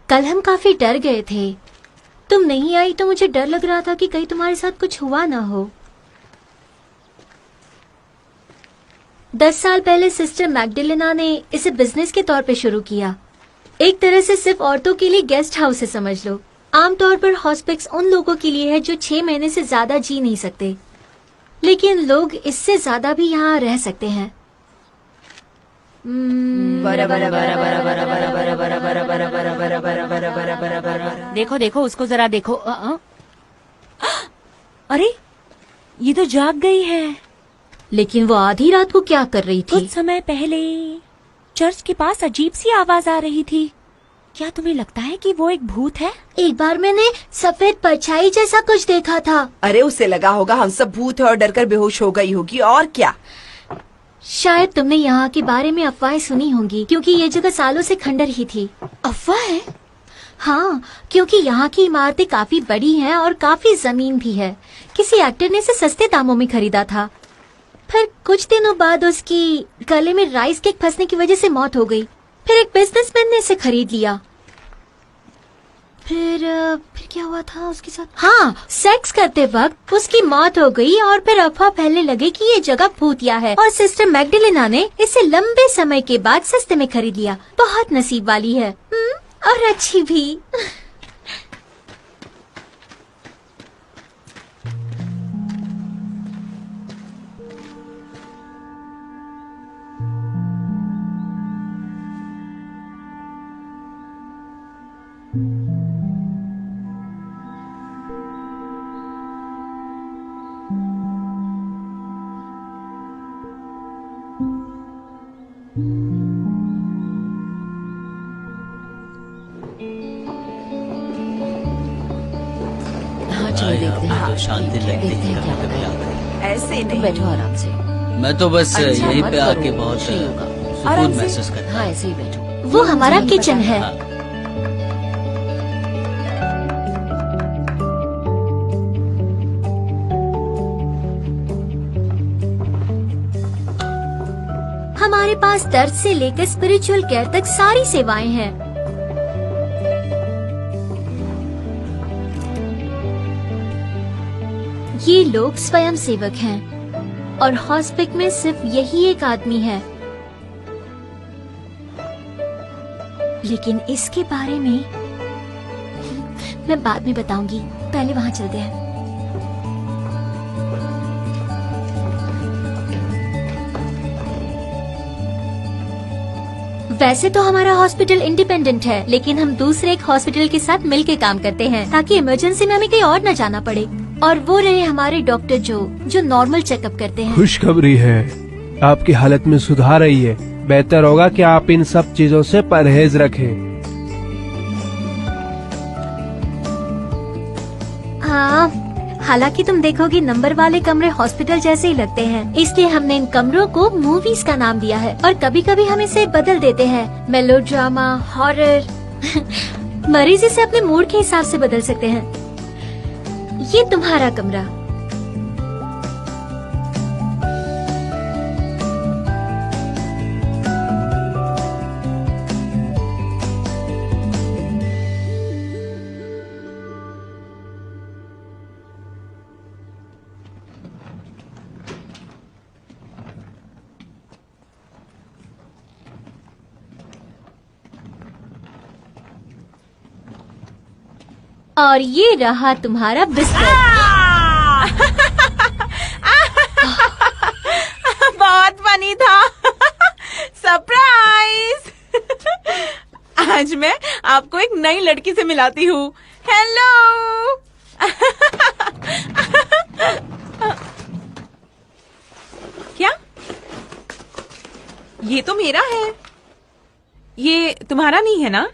E: कल हम काफी डर गए थे। तुम नहीं आई तो मुझे डर लग रहा था कि कहीं तुम्हारे साथ कुछ हुआ ना हो। 10 साल पहले सिस्टर मैगडेलेना ने इसे बिजनेस के तौर पे शुरू किया। एक तरह से सिर्फ औरतों के लिए गेस्ट हाउस है, समझ लो। आमतौर पर हॉस्पिक्स उन लोगों के लिए है जो 6 महीने से ज्यादा जी नहीं सकते, लेकिन लोग इससे ज्यादा भी यहाँ रह सकते हैं।
G: देखो देखो उसको जरा देखो। अरे ये तो जाग गई है।
E: लेकिन वो आधी रात को क्या कर रही थी?
G: कुछ समय पहले चर्च के पास अजीब सी आवाज आ रही थी। क्या तुम्हें लगता है कि वो एक भूत है?
E: एक बार मैंने सफेद परछाई जैसा कुछ देखा था।
C: अरे उसे लगा होगा हम सब भूत है और डरकर बेहोश हो गई होगी, और क्या।
E: शायद तुमने यहाँ के बारे में अफवाहें सुनी होंगी, क्योंकि ये जगह सालों से खंडर ही थी।
B: अफवाह है?
E: हाँ, क्योंकि यहाँ की इमारतें काफी बड़ी हैं और काफी जमीन भी है। किसी एक्टर ने इसे सस्ते दामों में खरीदा था, फिर कुछ दिनों बाद उसकी गले में राइस केक फंसने की वजह से मौत हो गई। फिर एक बिजनेसमैन ने इसे खरीद लिया। फिर क्या हुआ था उसके साथ? हाँ, सेक्स करते वक्त उसकी मौत हो गई और फिर अफवाह फैलने लगे कि ये जगह भूतिया है, और सिस्टर मैगडेलेना ने इसे लंबे समय के बाद सस्ते में खरीद लिया। बहुत नसीब वाली है और अच्छी भी।
G: हाँ चलो देखते हैं।
H: तो शांति लगती
G: देखते
H: है
G: हैं क्या
H: कभी कभी
G: होता
H: आकर।
C: ऐसे
G: तुम
C: नहीं।
G: बैठो आराम से।
H: मैं तो बस
G: अच्छा,
H: यहीं
G: मत
H: पे
G: करो,
H: आके बहुत
G: कुछ नहीं होगा।
H: सुकून
C: आराम से।
H: महसूस करता
G: हाँ ऐसे ही बैठो।
E: वो हमारा किचन है।
H: हाँ।
E: हमारे पास दर्द से लेकर स्पिरिचुअल केयर तक सारी सेवाएं हैं। ये लोग स्वयं सेवक हैं और हॉस्पिटल में सिर्फ यही एक आदमी है। लेकिन इसके बारे में मैं बाद में बताऊंगी, पहले वहाँ चलते हैं। वैसे तो हमारा हॉस्पिटल इंडिपेंडेंट है, लेकिन हम दूसरे एक हॉस्पिटल के साथ मिलकर काम करते हैं ताकि इमरजेंसी में हमें कहीं और न जाना पड़े। और वो रहे हमारे डॉक्टर जो नॉर्मल चेकअप करते हैं।
J: खुशखबरी है, आपकी हालत में सुधार आई है। बेहतर होगा कि आप इन सब चीजों से परहेज रखें।
E: हाँ, हालांकि तुम देखोगी नंबर वाले कमरे हॉस्पिटल जैसे ही लगते हैं, इसलिए हमने इन कमरों को मूवीज का नाम दिया है और कभी कभी हम इसे बदल देते हैं, मेलोड्रामा, हॉरर। मरीज इसे अपने मूड के हिसाब से बदल सकते हैं। ये तुम्हारा कमरा। और ये रहा तुम्हारा बिस्तर।
I: बहुत फनी था। सरप्राइज। आज मैं आपको एक नई लड़की से मिलाती हूँ। हेलो। क्या? ये तो मेरा है, ये तुम्हारा नहीं है ना?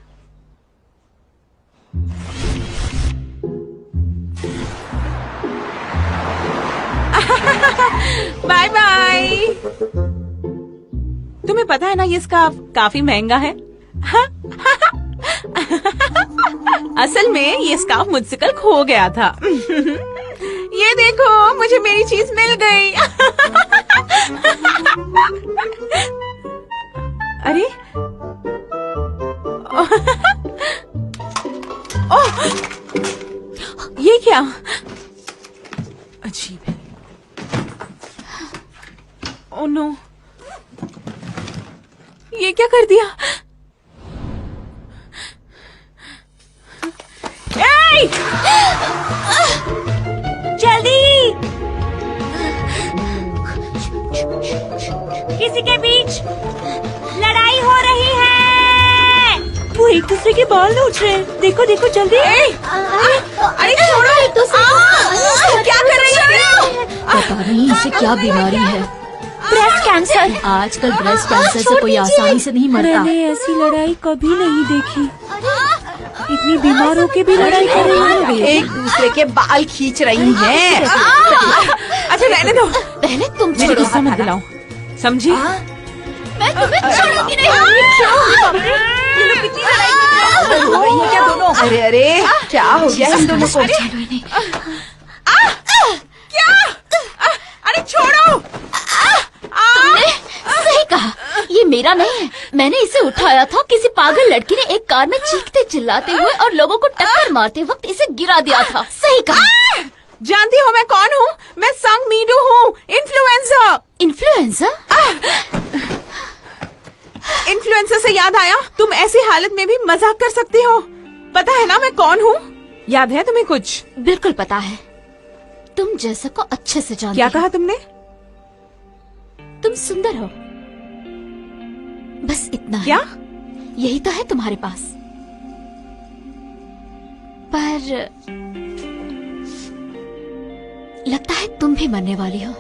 I: Bye bye. तुम्हें पता है ना ये स्कार्फ काफी महंगा है। असल में ये स्कार्फ मुझसे कल खो गया था। ये देखो, मुझे मेरी चीज मिल गई। अरे ओह, ये क्या? अजीब है। ओह नो, ये क्या कर दिया? ए!
D: जल्दी, किसी के बीच लड़ाई हो रही है।
G: वो एक दूसरे के बाल नोच रहे हैं। देखो देखो जल्दी।
I: अरे छोड़ो, क्या कर रही है?
E: पता नहीं इसे क्या बीमारी है।
D: Breast cancer.
E: आजकल ब्रेस्ट कैंसर से कोई आसानी से नहीं मरता।
G: मैंने ऐसी लड़ाई कभी नहीं देखी। इतनी बीमारों के भी लड़ाई कर रही है।
C: एक दूसरे के बाल खींच रही हैं।
I: अच्छा रहने दो,
B: पहले तुम
I: मुझे
B: छोड़ो।
I: गुस्सा मत दिलाओ, समझी?
B: मैं तुम्हें छोड़ूंगी नहीं।
I: ये लोग कितनी लड़ाई कर रहे हैं।
C: हो गई है क्या दोनों? अरे अरे, क्या हो गया इन दोनों को?
I: क्या? अरे छोड़ो।
B: तुमने सही कहा, ये मेरा नहीं है। मैंने इसे उठाया था। किसी पागल लड़की ने एक कार में चीखते चिल्लाते हुए और लोगों को टक्कर मारते वक्त इसे गिरा दिया था। सही कहा।
I: जानती हो मैं कौन हूँ? मैं संग मीडू हूँ, इन्फ्लुएंसर।
B: इन्फ्लुएंसर?
I: इन्फ्लुएंसर से याद आया, तुम ऐसी हालत में भी मजाक कर सकती हो। पता है ना मैं कौन हूँ? याद है तुम्हें कुछ?
B: बिल्कुल पता है। तुम जैसा को अच्छे से जानती
I: क्या
B: हो।
I: कहा तुमने?
B: तुम सुंदर हो, बस इतना है।
I: क्या?
B: यही तो है तुम्हारे पास। पर लगता है तुम भी मरने वाली हो।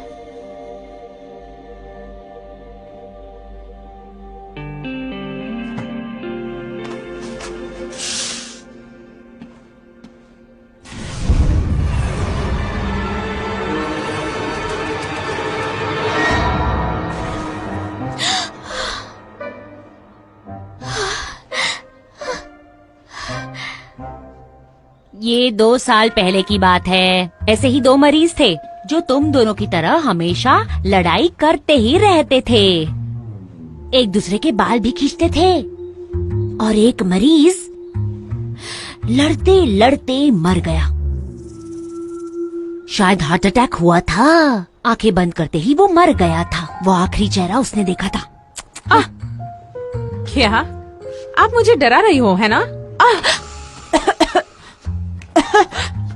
G: ये 2 साल पहले की बात है। ऐसे ही 2 मरीज थे जो तुम दोनों की तरह हमेशा लड़ाई करते ही रहते थे। एक दूसरे के बाल भी खींचते थे और एक मरीज लड़ते लड़ते मर गया। शायद हार्ट अटैक हुआ था। आंखें बंद करते ही वो मर गया था। वो आखिरी चेहरा उसने देखा था।
I: क्या? आप मुझे डरा रही हो, है ना?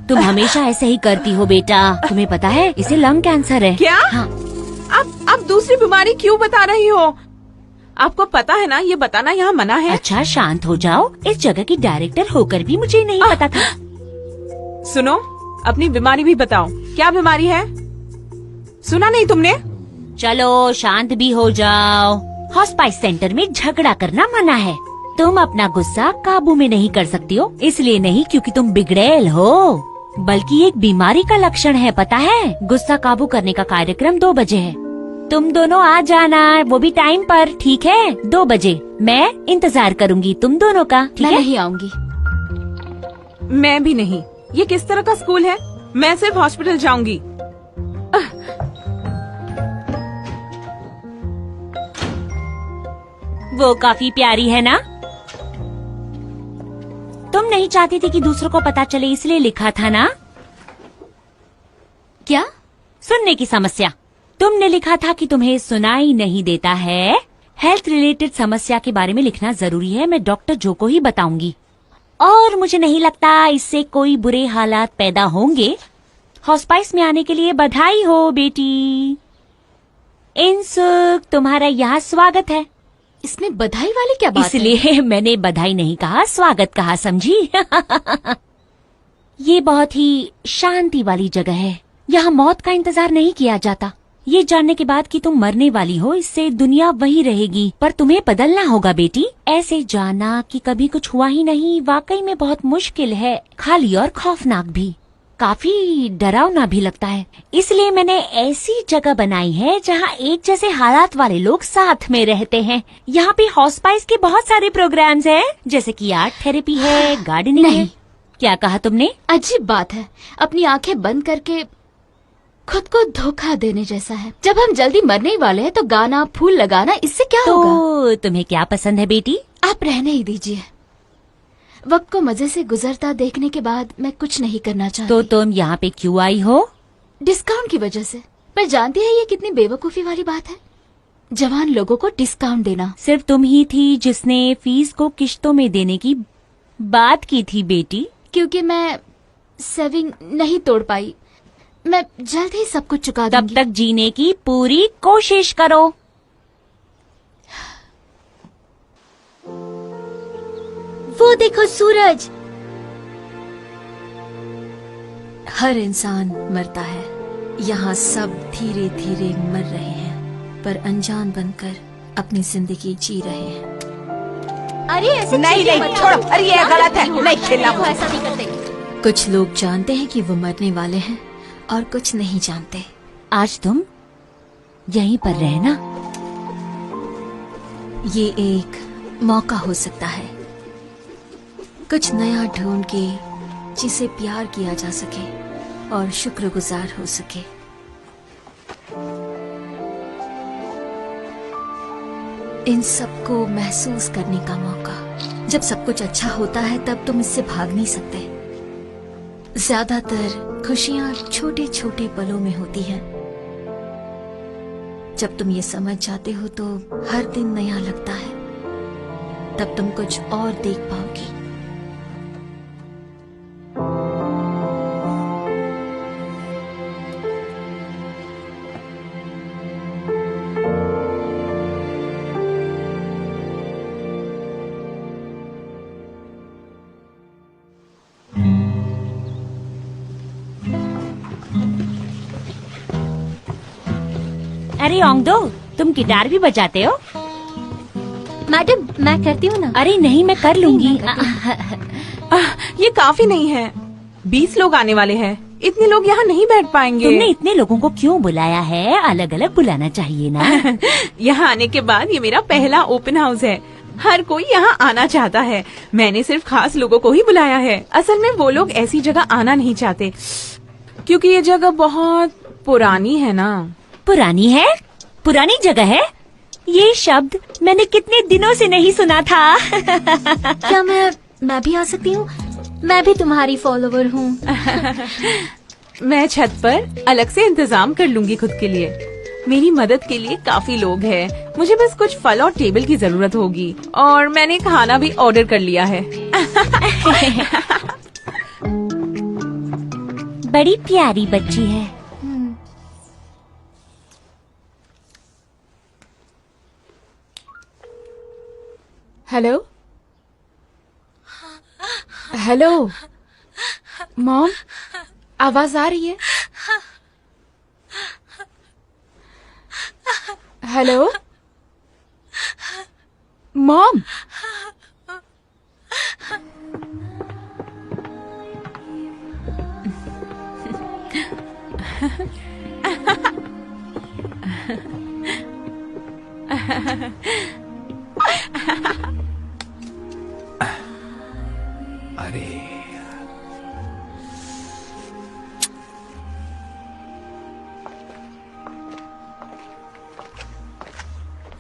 G: तुम हमेशा ऐसे ही करती हो बेटा। तुम्हें पता है इसे लंग कैंसर है।
I: क्या?
G: हाँ।
I: आप दूसरी बीमारी क्यों बता रही हो? आपको पता है ना ये बताना यहाँ मना है।
G: अच्छा शांत हो जाओ। इस जगह की डायरेक्टर होकर भी मुझे नहीं पता था।
I: सुनो, अपनी बीमारी भी बताओ। क्या बीमारी है? सुना नहीं तुमने?
G: चलो शांत भी हो जाओ। हॉस्पाइस सेंटर में झगड़ा करना मना है। तुम अपना गुस्सा काबू में नहीं कर सकती हो। इसलिए नहीं क्योंकि तुम बिगड़ैल हो। बल्कि एक बीमारी का लक्षण है, पता है? गुस्सा काबू करने का कार्यक्रम 2 बजे है। तुम दोनों आ जाना, वो भी टाइम पर, ठीक है? 2 बजे मैं इंतजार करूंगी तुम दोनों का, ठीक
B: मैं
G: है?
B: नहीं आऊंगी।
I: मैं भी नहीं। ये किस तरह का स्कूल है? मैं सिर्फ हॉस्पिटल जाऊंगी।
G: वो काफी प्यारी है ना? तुम नहीं चाहती थी कि दूसरों को पता चले, इसलिए लिखा था ना?
B: क्या?
G: सुनने की समस्या। तुमने लिखा था कि तुम्हें सुनाई नहीं देता है। हेल्थ रिलेटेड समस्या के बारे में लिखना जरूरी है। मैं डॉक्टर जो को ही बताऊंगी। और मुझे नहीं लगता इससे कोई बुरे हालात पैदा होंगे। हॉस्पाइस में आने के लिए बधाई हो बेटी। इंसुक, तुम्हारा यहाँ स्वागत है।
B: इसमें बधाई वाली क्या बात है?
G: इसलिए मैंने बधाई नहीं कहा, स्वागत कहा, समझी? ये बहुत ही शांति वाली जगह है। यहाँ मौत का इंतजार नहीं किया जाता। ये जानने के बाद कि तुम मरने वाली हो, इससे दुनिया वही रहेगी, पर तुम्हें बदलना होगा बेटी। ऐसे जाना कि कभी कुछ हुआ ही नहीं वाकई में बहुत मुश्किल है, खाली और खौफनाक भी, काफी डरावना भी लगता है। इसलिए मैंने ऐसी जगह बनाई है जहाँ एक जैसे हालात वाले लोग साथ में रहते हैं। यहाँ पे हॉस्पाइस के बहुत सारे प्रोग्राम्स हैं, जैसे कि आर्ट थेरेपी है, गार्डनिंग है।
B: नहीं।
G: क्या कहा तुमने?
B: अजीब बात है, अपनी आंखें बंद करके खुद को धोखा देने जैसा है। जब हम जल्दी मरने ही वाले हैं तो गाना, फूल लगाना, इससे क्या होगा?
G: तो तुम्हें क्या पसंद है बेटी?
B: आप रहने ही दीजिए। वक्त को मजे से गुजरता देखने के बाद मैं कुछ नहीं करना चाहती।
G: तो तुम यहाँ पे क्यों आई हो?
B: डिस्काउंट की वजह से। पर जानती है ये कितनी बेवकूफी वाली बात है? जवान लोगों को डिस्काउंट देना।
G: सिर्फ तुम ही थी जिसने फीस को किश्तों में देने की बात की थी बेटी।
B: क्योंकि मैं सेविंग नहीं तोड़ पाई। मैं जल्द ही सब कुछ चुका
G: तब
B: दूंगी।
G: तक जीने की पूरी कोशिश करो।
E: वो देखो सूरज। हर इंसान मरता है। यहाँ सब धीरे धीरे मर रहे हैं, पर अनजान बनकर अपनी जिंदगी जी रहे हैं।
B: अरे ऐसे
C: नहीं
B: चीजें
C: नहीं
B: मत
C: छोड़ो,
B: करो।
C: अरे ये
B: याद
C: गलत है,
B: होगा।
C: नहीं खेलना
B: वो
C: मुझे।
B: ऐसा नहीं करते।
E: कुछ लोग जानते हैं कि वो मरने वाले हैं और कुछ नहीं जानते।
G: आज तुम यहीं पर रहना।
E: ये एक मौका हो सकता है, कुछ नया ढूंढ के जिसे प्यार किया जा सके और शुक्रगुजार हो सके। इन सबको महसूस करने का मौका। जब सब कुछ अच्छा होता है तब तुम इससे भाग नहीं सकते। ज्यादातर खुशियां छोटे छोटे पलों में होती हैं। जब तुम ये समझ जाते हो तो हर दिन नया लगता है। तब तुम कुछ और देख पाओगी।
G: अरे ओंगदो, तुम गिटार भी बजाते हो?
B: मैडम मैं करती हूँ ना।
G: अरे नहीं, मैं कर लूंगी।
I: ये काफी नहीं है। 20 लोग आने वाले हैं। इतने लोग यहाँ नहीं बैठ पाएंगे।
G: तुमने इतने लोगों को क्यों बुलाया है? अलग अलग बुलाना चाहिए ना।
I: यहाँ आने के बाद ये मेरा पहला ओपन हाउस है। हर कोई यहाँ आना चाहता है। मैंने सिर्फ खास लोगों को ही बुलाया है। असल में वो लोग ऐसी जगह आना नहीं चाहते, क्योंकि ये जगह बहुत पुरानी है ना।
G: पुरानी है? पुरानी जगह है? ये शब्द मैंने कितने दिनों से नहीं सुना था।
B: क्या मैं भी आ सकती हूँ? मैं भी तुम्हारी फॉलोवर हूँ।
I: मैं छत पर अलग से इंतजाम कर लूंगी खुद के लिए। मेरी मदद के लिए काफी लोग हैं। मुझे बस कुछ फल और टेबल की जरूरत होगी, और मैंने खाना भी ऑर्डर कर लिया है।
G: बड़ी प्यारी बच्ची है।
I: हेलो हेलो मॉम, आवाज आ रही है? Hello mom.
A: अरे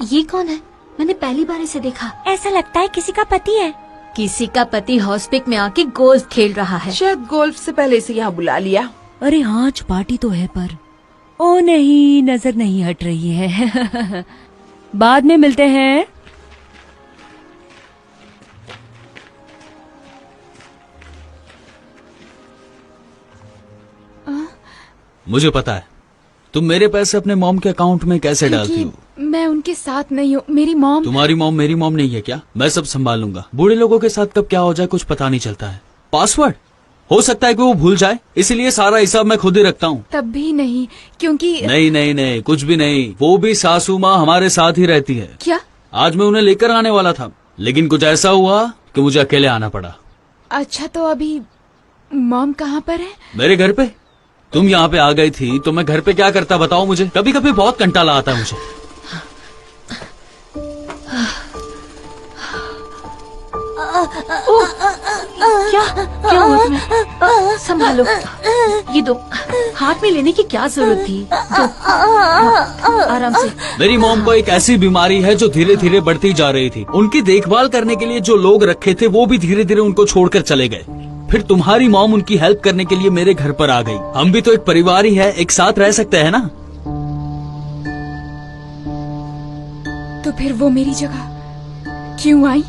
B: ये कौन है? मैंने पहली बार इसे देखा।
D: ऐसा लगता है किसी का पति है।
E: किसी का पति हॉस्पिटल में आके गोल्फ खेल रहा है।
C: शायद गोल्फ से पहले इसे यहाँ बुला लिया।
G: अरे हाँ, आज पार्टी तो है पर ओ नहीं, नजर नहीं हट रही है। बाद में मिलते हैं।
F: मुझे पता है तुम मेरे पैसे अपने मॉम के अकाउंट में कैसे डालती हो।
B: मैं उनके साथ नहीं हूँ। मेरी मॉम।
F: तुम्हारी मॉम मेरी मॉम नहीं है क्या? मैं सब संभाल लूंगा। बूढ़े लोगों के साथ कब क्या हो जाए कुछ पता नहीं चलता है। पासवर्ड हो सकता है कि वो भूल जाए, इसलिए सारा हिसाब मैं खुद ही रखता हूँ।
B: तब भी नहीं, क्योंकि
F: नहीं नहीं नहीं, कुछ भी नहीं। वो भी सासू माँ हमारे साथ ही रहती है।
B: क्या?
F: आज मैं उन्हें लेकर आने वाला था, लेकिन कुछ ऐसा हुआ कि मुझे अकेले आना पड़ा।
B: अच्छा, तो अभी मॉम कहाँ पर है?
F: मेरे घर पे। तुम यहाँ पे आ गई थी तो मैं घर पे क्या करता बताओ मुझे? कभी कभी बहुत कंटाला आता है मुझे।
E: क्या हुआ तुम्हें? संभालो। ये दो। हाथ में लेने की क्या जरूरत थी? दो। आराम से।
F: मेरी मॉम को एक ऐसी बीमारी है जो धीरे धीरे बढ़ती जा रही थी। उनकी देखभाल करने के लिए जो लोग रखे थे वो भी धीरे धीरे उनको छोड़कर चले गए। फिर तुम्हारी मॉम उनकी हेल्प करने के लिए मेरे घर पर आ गई। हम भी तो एक परिवार ही है, एक साथ रह सकते हैं ना।
B: तो फिर वो मेरी जगह क्यों आई?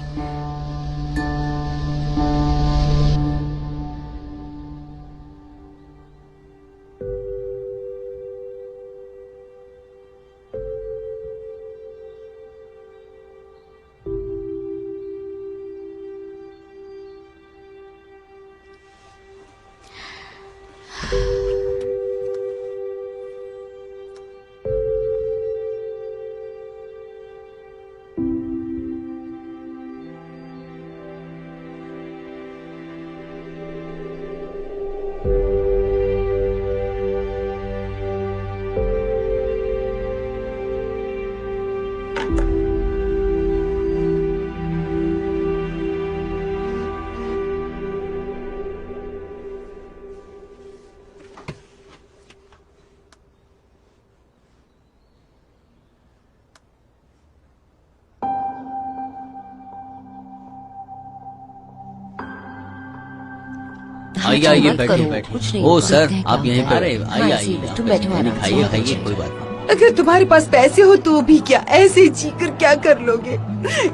H: आइए आइए,
G: मत
H: बैठिए
G: करो,
H: बैठिए।
G: कुछ नहीं
H: ओ
G: होगा,
H: सर,
G: देखते हैं
H: आप
G: क्या
H: यहीं
G: होता
H: पर।
G: है।
H: आइए आइए,
G: हाँ, तुम बैठो आराम से,
H: खाइए
G: मत
H: खाइए,
G: पूछो।
H: कोई बात नहीं।
C: अगर तुम्हारे पास पैसे हो तो भी क्या, ऐसे जी कर क्या कर लोगे?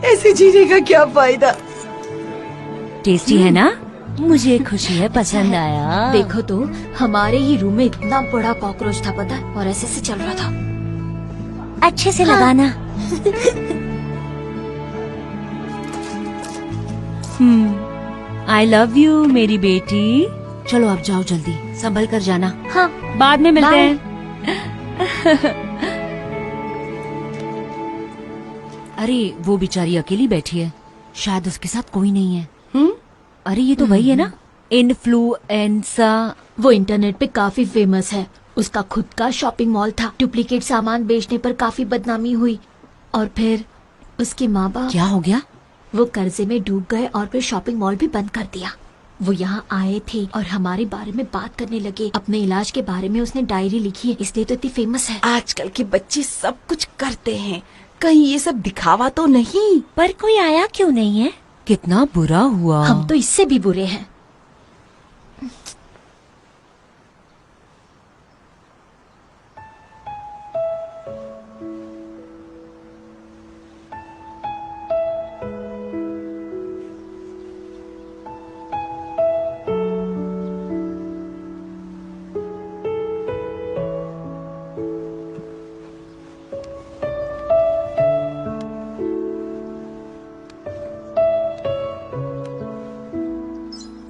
C: ऐसे जीने का क्या फायदा?
G: टेस्टी है ना? मुझे खुशी है, पसंद आया।
E: देखो तो, हमारे ही रूम में इतना बड़ा कॉकरोच था पता है, और ऐसे से चल रहा था।
D: अच्छे से लगाना।
G: आई लव यू मेरी बेटी। चलो अब जाओ जल्दी, संभल कर जाना।
D: हाँ,
G: बाद में मिलते
D: बाय।
G: हैं। अरे वो बेचारी अकेली बैठी है, शायद उसके साथ कोई नहीं है। अरे ये तो वही है ना, इन्फ्लुएंसा।
E: वो इंटरनेट पे काफी फेमस है। उसका खुद का शॉपिंग मॉल था। डुप्लीकेट सामान बेचने पर काफी बदनामी हुई, और फिर उसके माँ बाप।
G: क्या हो गया?
E: वो कर्जे में डूब गए और फिर शॉपिंग मॉल भी बंद कर दिया। वो यहाँ आए थे और हमारे बारे में बात करने लगे। अपने इलाज के बारे में उसने डायरी लिखी है, इसलिए तो इतनी फेमस है।
C: आजकल के बच्चे सब कुछ करते हैं, कहीं ये सब दिखावा तो नहीं?
D: पर कोई आया क्यों नहीं है?
G: कितना बुरा हुआ।
E: हम तो इससे भी बुरे हैं।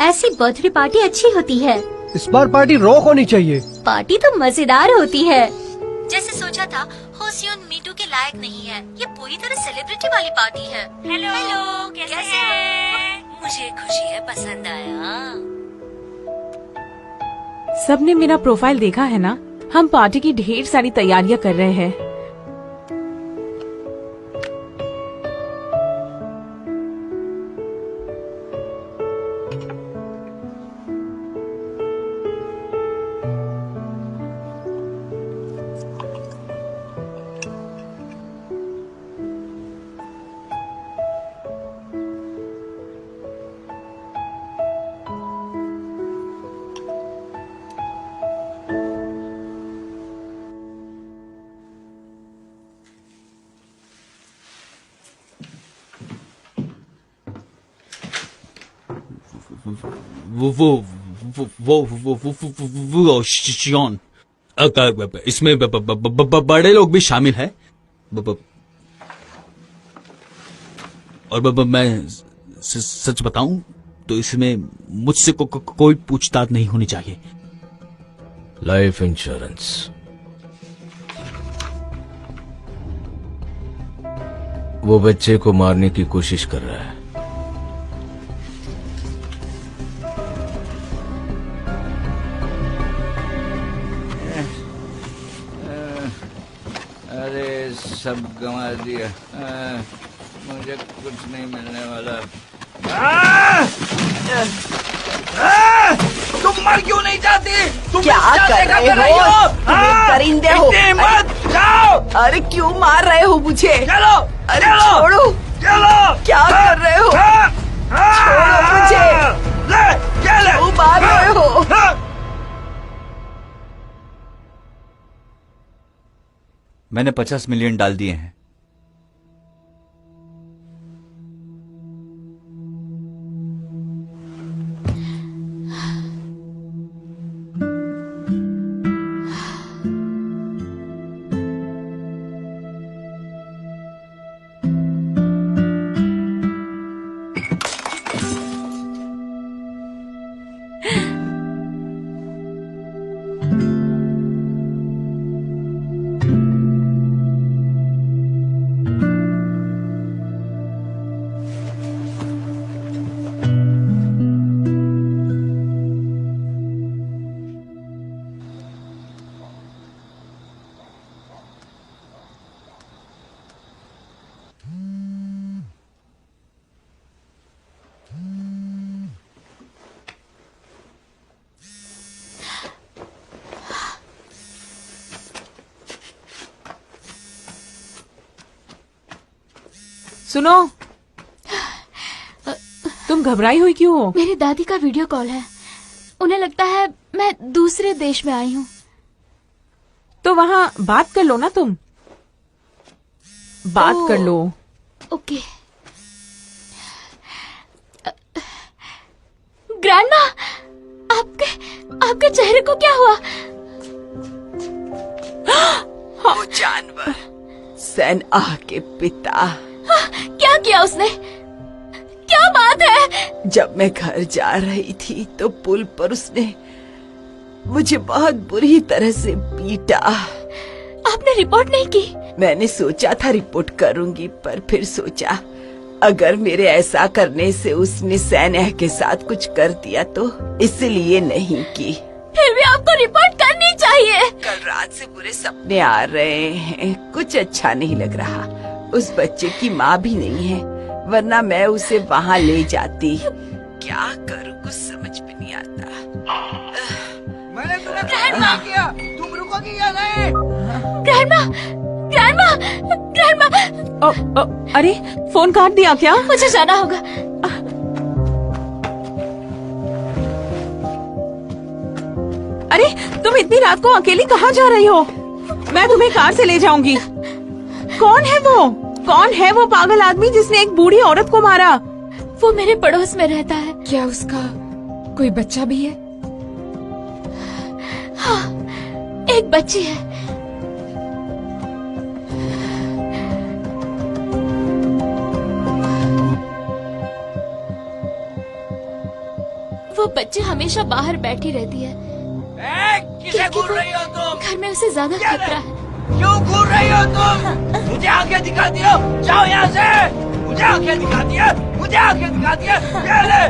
E: ऐसी बर्थडे पार्टी अच्छी होती है।
J: इस बार पार्टी रॉक होनी चाहिए।
E: पार्टी तो मजेदार होती है। जैसे सोचा था, होसियोन मीटू के लायक नहीं है। ये पूरी तरह सेलिब्रिटी वाली पार्टी है।
G: हेलो, कैसे हैं? मुझे खुशी है, पसंद आया।
I: सबने मेरा प्रोफाइल देखा है ना? हम पार्टी की ढेर सारी तैयारियां कर रहे हैं।
F: वो शियोन, इसमें बड़े लोग भी शामिल हैं। और मैं सच बताऊं तो इसमें मुझसे कोई पूछताछ नहीं होनी चाहिए।
K: Life insurance. वो बच्चे को मारने की कोशिश कर रहा है।
A: अरे सब गंवा दिया। मुझे कुछ नहीं मिलने वाला। तुम मर क्यों नहीं जाती? तुम
C: क्या कर रहे हो? तुम एक दरिंदे हो।
A: मत जाओ।
C: अरे क्यों मार रहे हो मुझे?
A: चलो,
C: अरे
A: चलो,
C: छोड़ो।
A: चलो।
C: क्या कर रहे हो? छोड़ो मुझे। क्यों मार रहे हो?
A: मैंने 50 मिलियन डाल दिए हैं।
I: सुनो, तुम घबराई हुई क्यों हो?
B: मेरी दादी का वीडियो कॉल है। उन्हें लगता है मैं दूसरे देश में आई हूँ।
I: तो वहाँ बात कर लो ना तुम। बात कर लो।
B: ओके। ग्रैंडमा, आपके चेहरे को क्या हुआ?
C: वो जानवर सैन आह के पिता।
B: क्या किया उसने? क्या बात है?
C: जब मैं घर जा रही थी तो पुल पर उसने मुझे बहुत बुरी तरह से पीटा।
B: आपने रिपोर्ट नहीं की?
C: मैंने सोचा था रिपोर्ट करूंगी, पर फिर सोचा अगर मेरे ऐसा करने से उसने सैन के साथ कुछ कर दिया तो इसलिए नहीं की।
B: फिर भी आपको रिपोर्ट करनी चाहिए।
C: कल रात से बुरे सपने आ रहे हैं, कुछ अच्छा नहीं लग रहा। उस बच्चे की माँ भी नहीं है, वरना मैं उसे वहाँ ले जाती। क्या करूँ कुछ समझ में नहीं आता।
A: मैंने तुम्हें क्या किया? तुम रुकोगी या नहीं?
I: ग्रैंडमा। अरे फोन काट दिया क्या?
B: मुझे जाना होगा।
I: अरे तुम इतनी रात को अकेली कहाँ जा रही हो? मैं तुम्हें कार से ले जाऊंगी। कौन है वो पागल आदमी जिसने एक बूढ़ी औरत को मारा?
B: वो मेरे पड़ोस में रहता है।
L: क्या उसका कोई बच्चा भी है?
B: हाँ, एक बच्ची है। वो बच्ची हमेशा बाहर बैठी रहती है।
A: किसे घूर रही हो तुम?
B: घर में उसे ज्यादा खतरा है।
A: क्यों घूर रही हो तुम? मुझे आंखें दिखा दियो। जाओ यहाँ से। मुझे आंखें दिखा दिया। मुझे आंखें दिखा दिया। ये ले।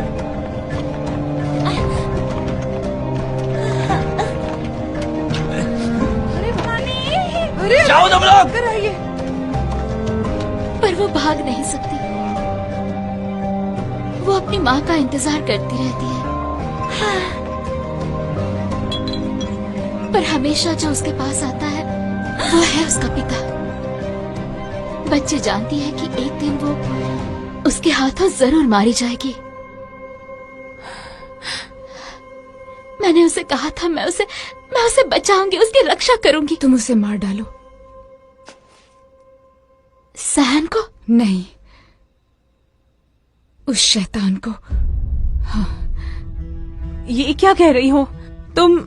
B: भाग नहीं सकती। वो अपनी माँ का इंतजार करती रहती है, पर हमेशा जो उसके पास आता है वो है उसका पिता। बच्चे जानती है कि एक दिन वो उसके हाथों जरूर मारी जाएगी। मैंने उसे कहा था मैं उसे बचाऊंगी, उसकी रक्षा करूंगी।
L: तुम उसे मार डालो।
B: सहन को?
L: नहीं, उस शैतान को। हाँ।
I: ये क्या कह रही हो तुम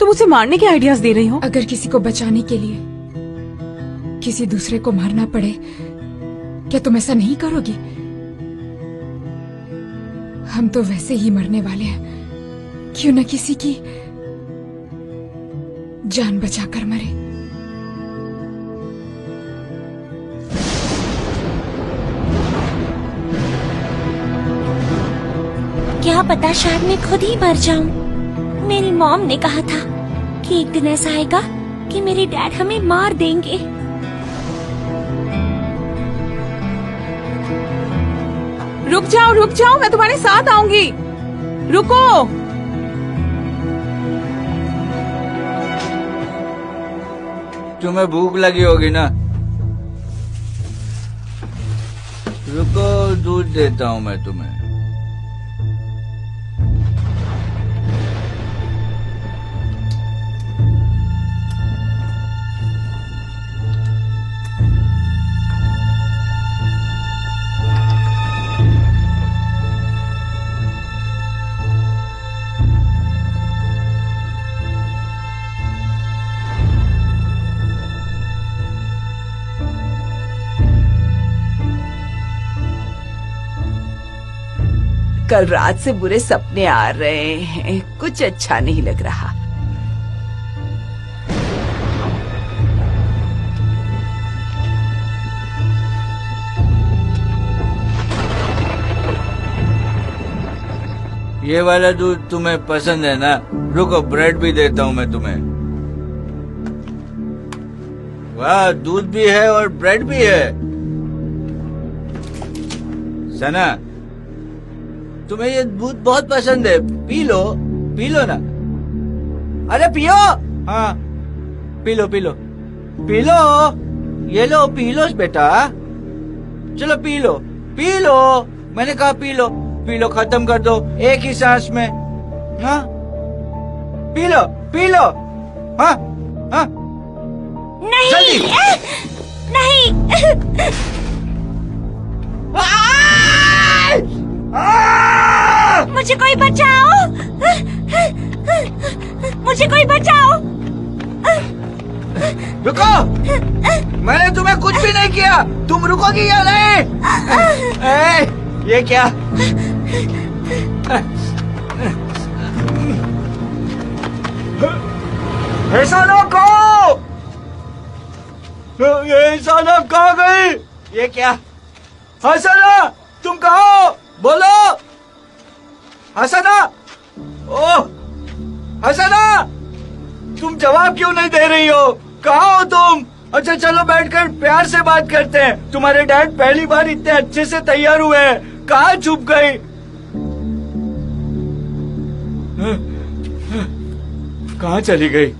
I: उसे मारने के आइडियाज दे रही हो?
L: अगर किसी को बचाने के लिए किसी दूसरे को मारना पड़े, क्या तुम ऐसा नहीं करोगी? हम तो वैसे ही मरने वाले हैं, क्यों न किसी की जान बचाकर मरे।
D: क्या पता शायद मैं खुद ही मर जाऊं। मेरी मॉम ने कहा था कि एक दिन ऐसा आएगा कि मेरे डैड हमें मार देंगे।
I: रुक जाओ, मैं तुम्हारे साथ आऊंगी। रुको।
A: तुम्हें भूख लगी होगी ना? रुको, दूध देता हूँ मैं तुम्हें।
C: कल रात से बुरे सपने आ रहे हैं, कुछ अच्छा नहीं लग रहा।
A: ये वाला दूध तुम्हें पसंद है ना? रुको, ब्रेड भी देता हूँ मैं तुम्हें। वाह, दूध भी है और ब्रेड भी है। सना, तुम्हें ये दूध बहुत पसंद है, पी लो ना। अरे पियो। हाँ, पी लो। ये लो, पी लो बेटा। चलो पी लो। मैंने कहा पी लो, खत्म कर दो एक ही सांस में। हाँ, पी लो। हाँ।
D: नहीं,
A: जल्दी।
D: नहीं। मुझे कोई बचाओ।
A: रुको, मैंने तुम्हें कुछ भी नहीं किया। तुम रुकोगी या नहीं? ये क्या? इंसानों कहाँ गई? ये क्या? हसना, तुम कहाँ हो? बोलो हसना। ओह हसना, तुम जवाब क्यों नहीं दे रही हो? कहाँ हो तुम? अच्छा चलो बैठकर प्यार से बात करते हैं। तुम्हारे डैड पहली बार इतने अच्छे से तैयार हुए हैं, कहाँ छुप गई? कहाँ चली गई?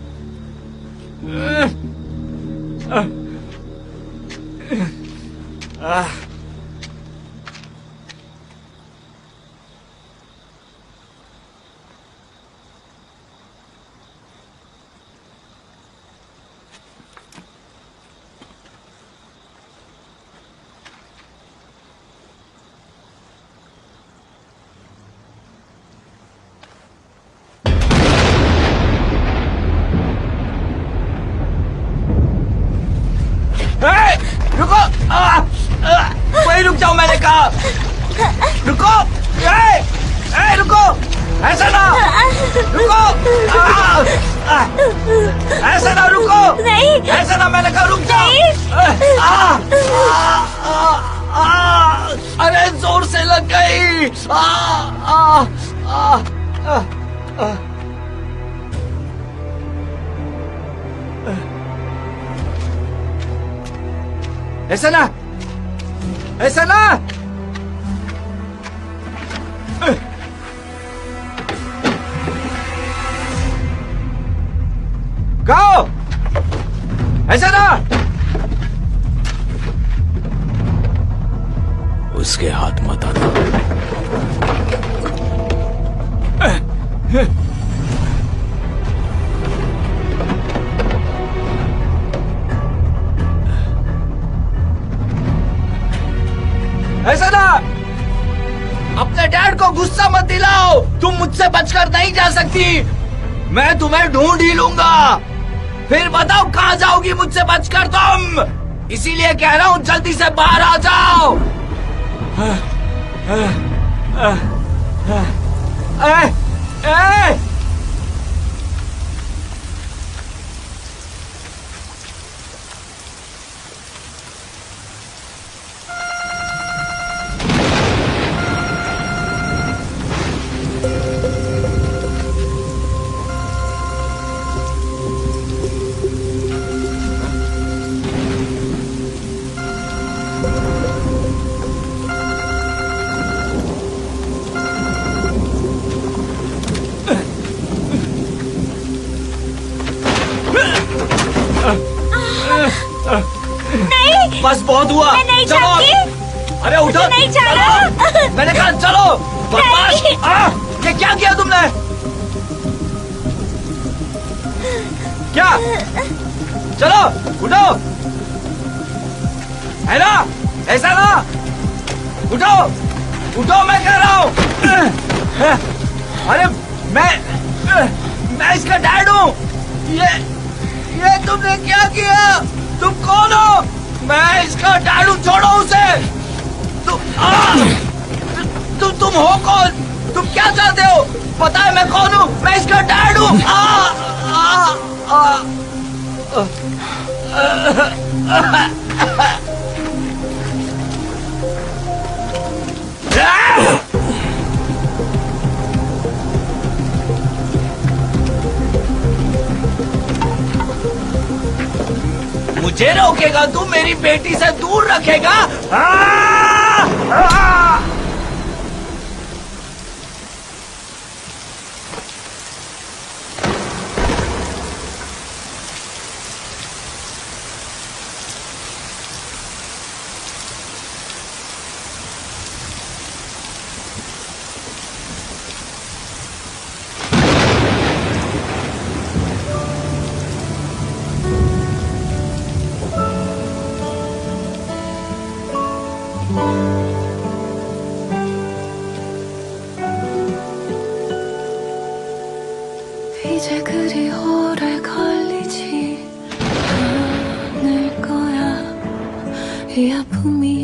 A: रुको, वहीं रुक जाओ, मैंने कहा। रुको, रुको, ऐसा ना, रुको, ऐसा ना, रुको,
D: नहीं,
A: ऐसा ना, मैंने कहा रुक जाओ। अरे जोर से लग गई। ऐसा ना, ऐसा ना। कहो ऐसा ना।
K: उसके हाथ मत आना।
A: ऐसा ना। अपने डैड को गुस्सा मत दिलाओ। तुम मुझसे बचकर नहीं जा सकती। मैं तुम्हें ढूंढ ही लूंगा। फिर बताओ कहाँ जाओगी मुझसे बचकर तुम। इसीलिए कह रहा हूँ जल्दी से बाहर आ जाओ।
D: नहीं,
A: बस बहुत हुआ।
D: मैं नहीं
A: चलो।
D: चाहती।
A: अरे उठो।
D: मुझे नहीं जाना।
A: चलो। मैंने कहा चलो। बदमाश।
D: नहीं।
A: ये क्या किया तुमने? क्या? चलो उठो। है ना? ऐसा ना। उठो उठो मैं कह रहा हूँ। अरे मैं इसका डैड हूँ। ये तुमने क्या किया? तुम कौन हो? मैं इसका डैड हूँ। छोड़ो उसे। तुम हो कौन? तुम क्या चाहते हो? पता है मैं कौन हूँ? मैं इसका डैड हूँ। मुझे रोकेगा? तू मेरी बेटी से दूर रखेगा?
M: 이제 그리 오래 걸리지 않을 거야. 이 아픔이